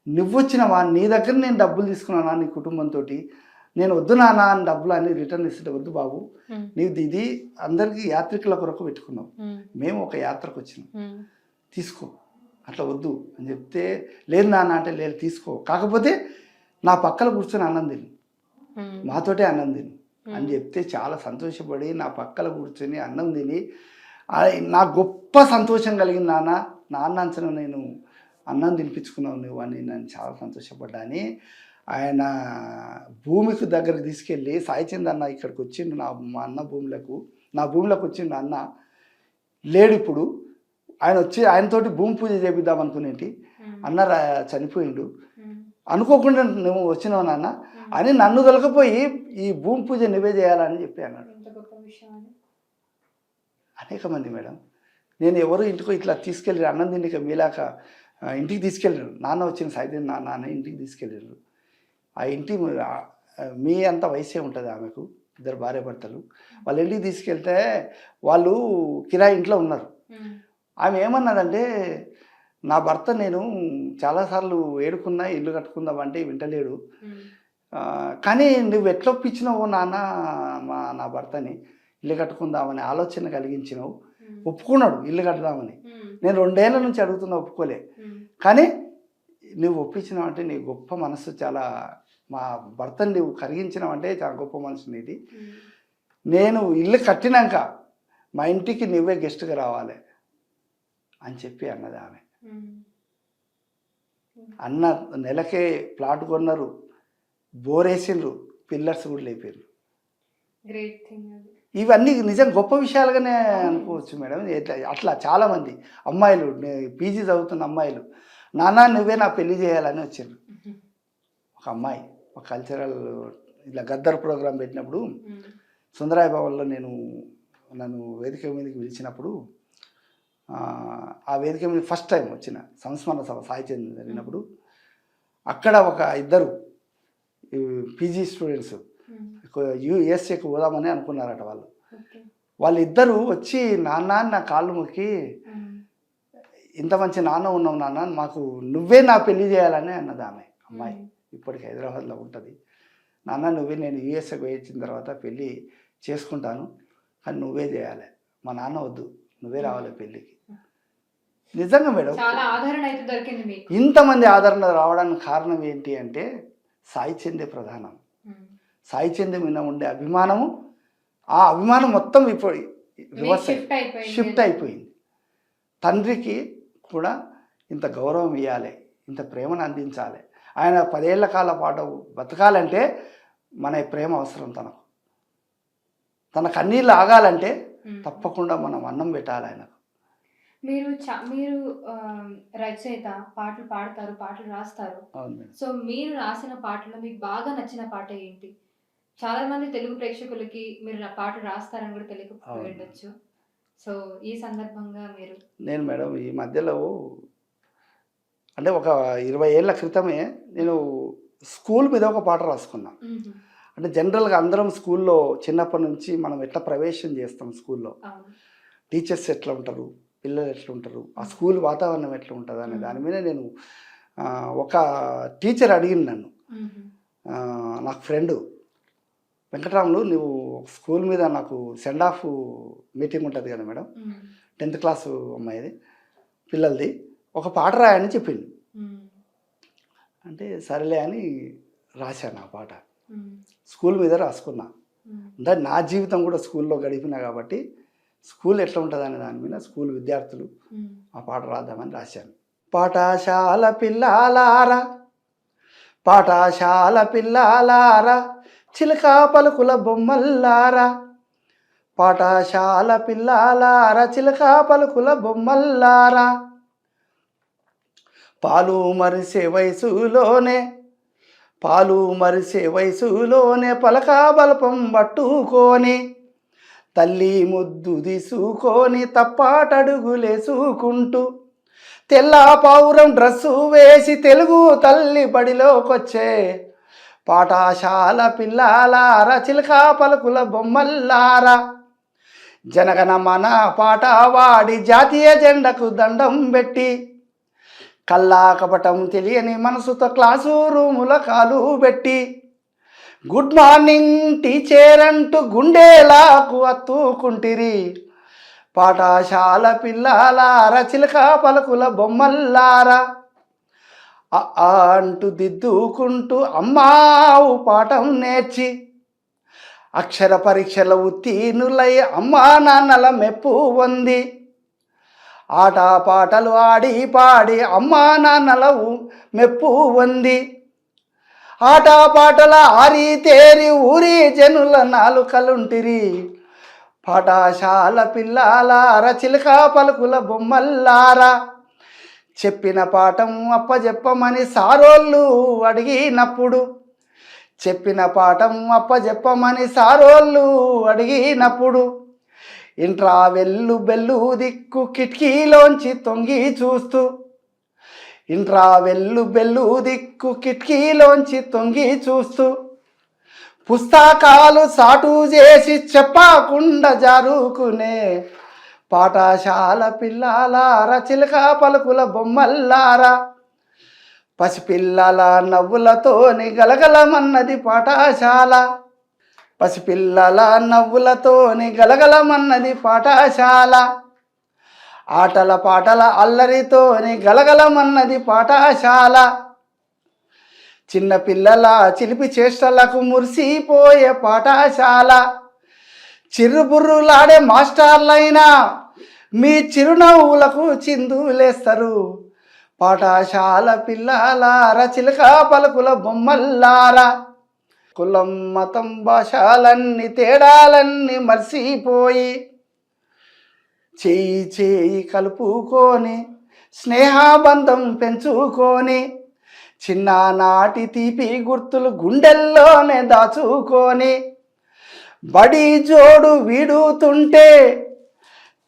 నువ్వొచ్చినవా, నీ దగ్గర నేను డబ్బులు తీసుకున్నానా నీ కుటుంబంతో, నేను వద్దు నాన్న అని డబ్బులు అని రిటర్న్ ఇస్తుంటే, వద్దు బాబు నీవు ఇది అందరికీ యాత్రికుల కొరకు పెట్టుకున్నావు, మేము ఒక యాత్రకు వచ్చినాం, తీసుకో, అట్లా వద్దు అని చెప్తే, లేదు నాన్న అంటే, లేదు తీసుకో, కాకపోతే నా పక్కన కూర్చొని అన్నం తిను, మాతోటే అన్నం తిను అని చెప్తే చాలా సంతోషపడి నా పక్కన కూర్చొని అన్నం తిని, నా గొప్ప సంతోషం కలిగింది. నాన్న అంచనా నేను అన్నం తినిపించుకున్నావు నువ్వు అని నేను చాలా సంతోషపడ్డా అని ఆయన భూమికి దగ్గరకు తీసుకెళ్ళి, సాయిచంద్ అన్న ఇక్కడికి వచ్చిండు, మా అన్న భూమిలోకి వచ్చిండు, అన్న లేడు ఇప్పుడు, ఆయన వచ్చి ఆయనతోటి భూమి పూజ చేపిద్దాం అనుకునేటి అన్న చనిపోయిండు, అనుకోకుండా నువ్వు వచ్చినావు నాన్న అని నన్ను దొలకపోయి ఈ భూమి పూజ నువ్వే చేయాలని చెప్పి అన్నాడు. అనేక మంది మేడం, నేను ఎవరు ఇంటికో ఇట్లా తీసుకెళ్ళి అన్నం తిండిక మీలాక ఇంటికి తీసుకెళ్ళారు. నాన్న వచ్చిన సాయంత్రం నాన్న ఇంటికి తీసుకెళ్ళారు. ఆ ఇంటి మీ అంత వయసే ఉంటుంది ఆమెకు, ఇద్దరు భార్య భర్తలు. వాళ్ళ ఇంటికి తీసుకెళ్తే వాళ్ళు కిరాయి ఇంట్లో ఉన్నారు. ఆమె ఏమన్నదంటే, నా భర్త నేను చాలాసార్లు ఏడుకున్నా ఇల్లు కట్టుకుందామంటే వింటలేడు, కానీ నువ్వు ఎట్లా ఒప్పించినావు నాన్న నా భర్తని ఇల్లు కట్టుకుందామని ఆలోచన కలిగించినావు. ఒప్పుకున్నాడు ఇల్లు కట్టుదామని. నేను 2 ఏళ్ళ నుంచి అడుగుతున్నా, ఒప్పుకోలే. కానీ నువ్వు ఒప్పించినావు అంటే నీ గొప్ప మనసు, చాలా మా భర్తని నువ్వు కరిగించినావు అంటే చాలా గొప్ప మనసు నీది. నేను ఇల్లు కట్టినాక మా ఇంటికి నువ్వే గెస్ట్గా రావాలి అని చెప్పి అన్నది ఆమె. అన్న నెలకే ప్లాట్ కొన్నారు, బోరేసిండ్రు, పిల్లర్స్ కూడా లేపారు. ఇవన్నీ నిజం గొప్ప విషయాలుగానే అనుకోవచ్చు మేడం. అట్లా చాలామంది అమ్మాయిలు, పీజీ చదువుతున్న అమ్మాయిలు, నాన్న నువ్వే నా పెళ్లి చేయాలని వచ్చారు. ఒక అమ్మాయి ఒక కల్చరల్ ఇట్లా గద్దర్ ప్రోగ్రాం పెట్టినప్పుడు సుందరాయ భవన్లో నన్ను వేదిక మీదకి పిలిచినప్పుడు, ఆ వేదిక మీద ఫస్ట్ టైం వచ్చిన సంస్మరణ సభ సాయిచంద్ జరిగినప్పుడు, అక్కడ ఒక ఇద్దరు పీజీ స్టూడెంట్స్ యుఎస్ఏకి పోదామని అనుకున్నారట. వాళ్ళిద్దరూ వచ్చి నాన్న నా కాళ్ళు మొక్కి, ఇంత మంచి నాన్న ఉన్నావు నాన్న, మాకు నువ్వే నా పెళ్లి చేయాలని అన్నది ఆమె. అమ్మాయి ఇప్పటికి హైదరాబాద్లో ఉంటుంది. నాన్న నువ్వే, నేను యుఎస్ఏకి వచ్చిన తర్వాత పెళ్ళి చేసుకుంటాను, కానీ నువ్వే చేయాలి, మా నాన్న వద్దు, నువ్వే రావాలి పెళ్ళికి. నిజంగా మేడం, ఇంతమంది ఆదరణ రావడానికి కారణం ఏంటి అంటే సాయి చందే ప్రధానం. సాయి చందే మీద ఉండే అభిమానము, ఆ అభిమానం మొత్తం ఇప్పుడు రివర్స్ షిఫ్ట్ అయిపోయింది. తండ్రికి కూడా ఇంత గౌరవం ఇవ్వాలి, ఇంత ప్రేమను అందించాలి. ఆయన 10 ఏళ్ల కాల పాటు బతకాలంటే మన ప్రేమ అవసరం. తన కన్నీళ్ళు ఆగాలంటే తప్పకుండా మనం అన్నం పెట్టాలి ఆయనకు. మీరు రచయిత, పాటలు పాడతారు, పాటలు రాస్తారు. సో మీరు రాసిన పాటలో మీకు బాగా నచ్చిన పాట ఏంటి? చాలా మంది తెలుగు ప్రేక్షకులకి మీరు నా పాటలు రాస్తారని కూడా తెలియకపోయి ఉండొచ్చు. సో ఈ సందర్భంగా నేను మేడం ఈ మధ్యలో అంటే ఒక 20 ఏళ్ల క్రితమే నేను స్కూల్ మీద ఒక పాట రాసుకున్నా. అంటే జనరల్గా అందరం స్కూల్లో చిన్నప్పటి నుంచి మనం ఎట్లా ప్రవేశం చేస్తాం, స్కూల్లో టీచర్స్ ఎట్లా ఉంటారు, పిల్లలు ఎట్లా ఉంటారు, ఆ స్కూల్ వాతావరణం ఎట్లా ఉంటుంది అనే దాని మీద నేను ఒక టీచర్ అడిగింది నన్ను, నాకు ఫ్రెండ్ వెంకటరాములు, నువ్వు స్కూల్ మీద నాకు సెండ్ ఆఫ్ మీటింగ్ ఉంటుంది కదా మేడం, 10th క్లాసు అమ్మాయిది పిల్లలది, ఒక పాట రాయని చెప్పింది. అంటే సరేలే అని రాశాను ఆ పాట. స్కూల్ మీద రాసుకున్నా. అంటే నా జీవితం కూడా స్కూల్లో గడిపినా కాబట్టి స్కూల్ ఎట్లా ఉంటుంది అనే దాని మీద స్కూల్ విద్యార్థులు ఆ పాట రాద్దామని రాశాను. పాఠశాల పిల్లాలారా, పాఠశాల పిల్లాలారా, చిలకా పలుకుల బొమ్మల్లారా, పాఠశాల పిల్లాలారా, చిలకా పలుకుల బొమ్మల్లారా, పాలు మరిసే వయసులోనే పలకా బలపం పట్టుకొని, తల్లి ముద్దు తీసుకొని తప్పాటడుగులేసుకుంటూ, తెల్ల పావురం డ్రెస్సు వేసి తెలుగు తల్లి బడిలోకొచ్చే పాఠశాల పిల్లాలారా, చిలకా పలుకుల బొమ్మల్లారా, జనగణ మన పాట వాడి జాతీయ జెండకు దండం పెట్టి, కల్లా కపటం తెలియని మనసుతో క్లాసు రూముల కాలు పెట్టి, గుడ్ మార్నింగ్ టీచర్ అంటూ గుండెలాకు అత్తుకుంటిరి, పాఠశాల పిల్లాలారా, చిలకా పలుకుల బొమ్మల్లారా, అంటూ దిద్దుకుంటూ అమ్మావు పాఠం నేర్చి, అక్షర పరీక్షల ఉత్తీర్ణులై అమ్మా నాన్నల మెప్పు పొంది, ఆట పాటలు ఆడి పాడి అమ్మా నాన్నల మెప్పు పొంది, ఆట పాటల ఆరి తేరి ఊరి జనుల నాలుకలుంటిరి, పాఠశాల పిల్లలారా చిలక పలుకుల బొమ్మల్లారా చెప్పిన పాఠం అప్పజెప్పమని సారోళ్ళు అడిగినప్పుడు చెప్పిన పాఠం అప్పజెప్పమని సారోళ్ళు అడిగినప్పుడు ఇంట్రా వెల్లు బెల్లు దిక్కు కిటికీలోంచి తొంగి చూస్తూ ఇంట్రా వెల్లు బెల్లు దిక్కు కిటికీలోంచి తొంగి చూస్తూ పుస్తకాలు సాటు చేసి చెప్పకుండా జారుకునే పాఠశాల పిల్లలారా చిలక పలుకుల బొమ్మల్లారా పసిపిల్లల నవ్వులతోని గలగలమన్నది పాఠశాల పసిపిల్లల నవ్వులతోని గలగలమన్నది పాఠశాల ఆటల పాటల అల్లరితోని గలగలమన్నది పాఠశాల చిన్న పిల్లల చిలిపి చేష్టలకు మురిసిపోయే పాఠశాల చిరుబుర్రులాడే మాస్టర్లైనా మీ చిరునవ్వులకు చిందులేస్తారు పాఠశాల పిల్లలారా చిలక పలుకుల బొమ్మల్లారా కులం మతం భాషలన్నీ తేడాలన్నీ మర్చిపోయి చేయి చేయి కలుపుకొని స్నేహబంధం పెంచుకొని చిన్ననాటి తీపి గుర్తులు గుండెల్లోనే దాచుకొని బడి జోడు వీడుతుంటే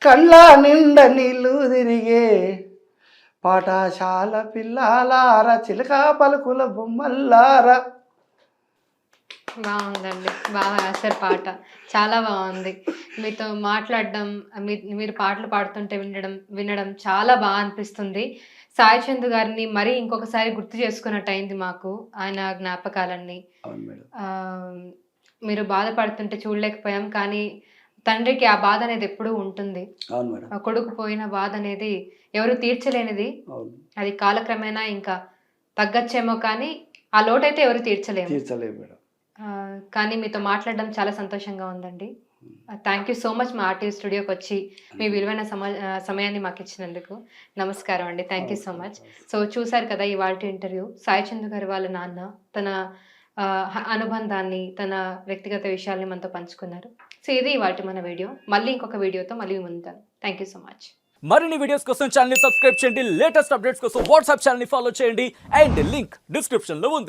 కళ్ళ నిండా నీళ్ళు తిరిగే పాఠశాల పిల్లలారా చిలక పలుకుల బొమ్మల్లారా. బాగుందండి, బాగా రాశారు పాట, చాలా బాగుంది. మీతో మాట్లాడడం, మీరు పాటలు పాడుతుంటే వినడం చాలా బాగా అనిపిస్తుంది. సాయి చందు గారిని మరీ ఇంకొకసారి గుర్తు చేసుకున్నట్టు అయింది మాకు, ఆయన జ్ఞాపకాలన్నీ. మీరు బాధపడుతుంటే చూడలేకపోయాం, కానీ తండ్రికి ఆ బాధ అనేది ఎప్పుడూ ఉంటుంది. కొడుకు పోయిన బాధ అనేది ఎవరు తీర్చలేనిది. అది కాలక్రమేణా ఇంకా తగ్గచ్చేమో, కానీ ఆ లోటైతే ఎవరు తీర్చలేము. కానీ మీతో మాట్లాడడం చాలా సంతోషంగా ఉందండి. థ్యాంక్ యూ సో మచ్ మా ఆర్టీవీ స్టూడియోకి వచ్చి మీ విలువైన సమయాన్ని మాకు ఇచ్చినందుకు. నమస్కారం అండి, thank you so much. So చూసారు కదా ఇవాళ ఇంటర్వ్యూ. సాయి చందు గారి వాళ్ళ నాన్న తన అనుబంధాన్ని, తన వ్యక్తిగత విషయాల్ని మనతో పంచుకున్నారు. సో ఇది ఇవాళ మన వీడియో. మళ్ళీ ఇంకొక వీడియోతో మళ్ళీ ముందుతాను. Thank you so much. మరిన్ని వీడియోస్ కోసం ఛానల్ ని సబ్స్క్రైబ్ చేయండి. లేటెస్ట్ అప్డేట్స్ కోసం వాట్సాప్ ఛానల్ ని ఫాలో చేయండి. అండ్ లింక్ డిస్క్రిప్షన్ లో ఉంది.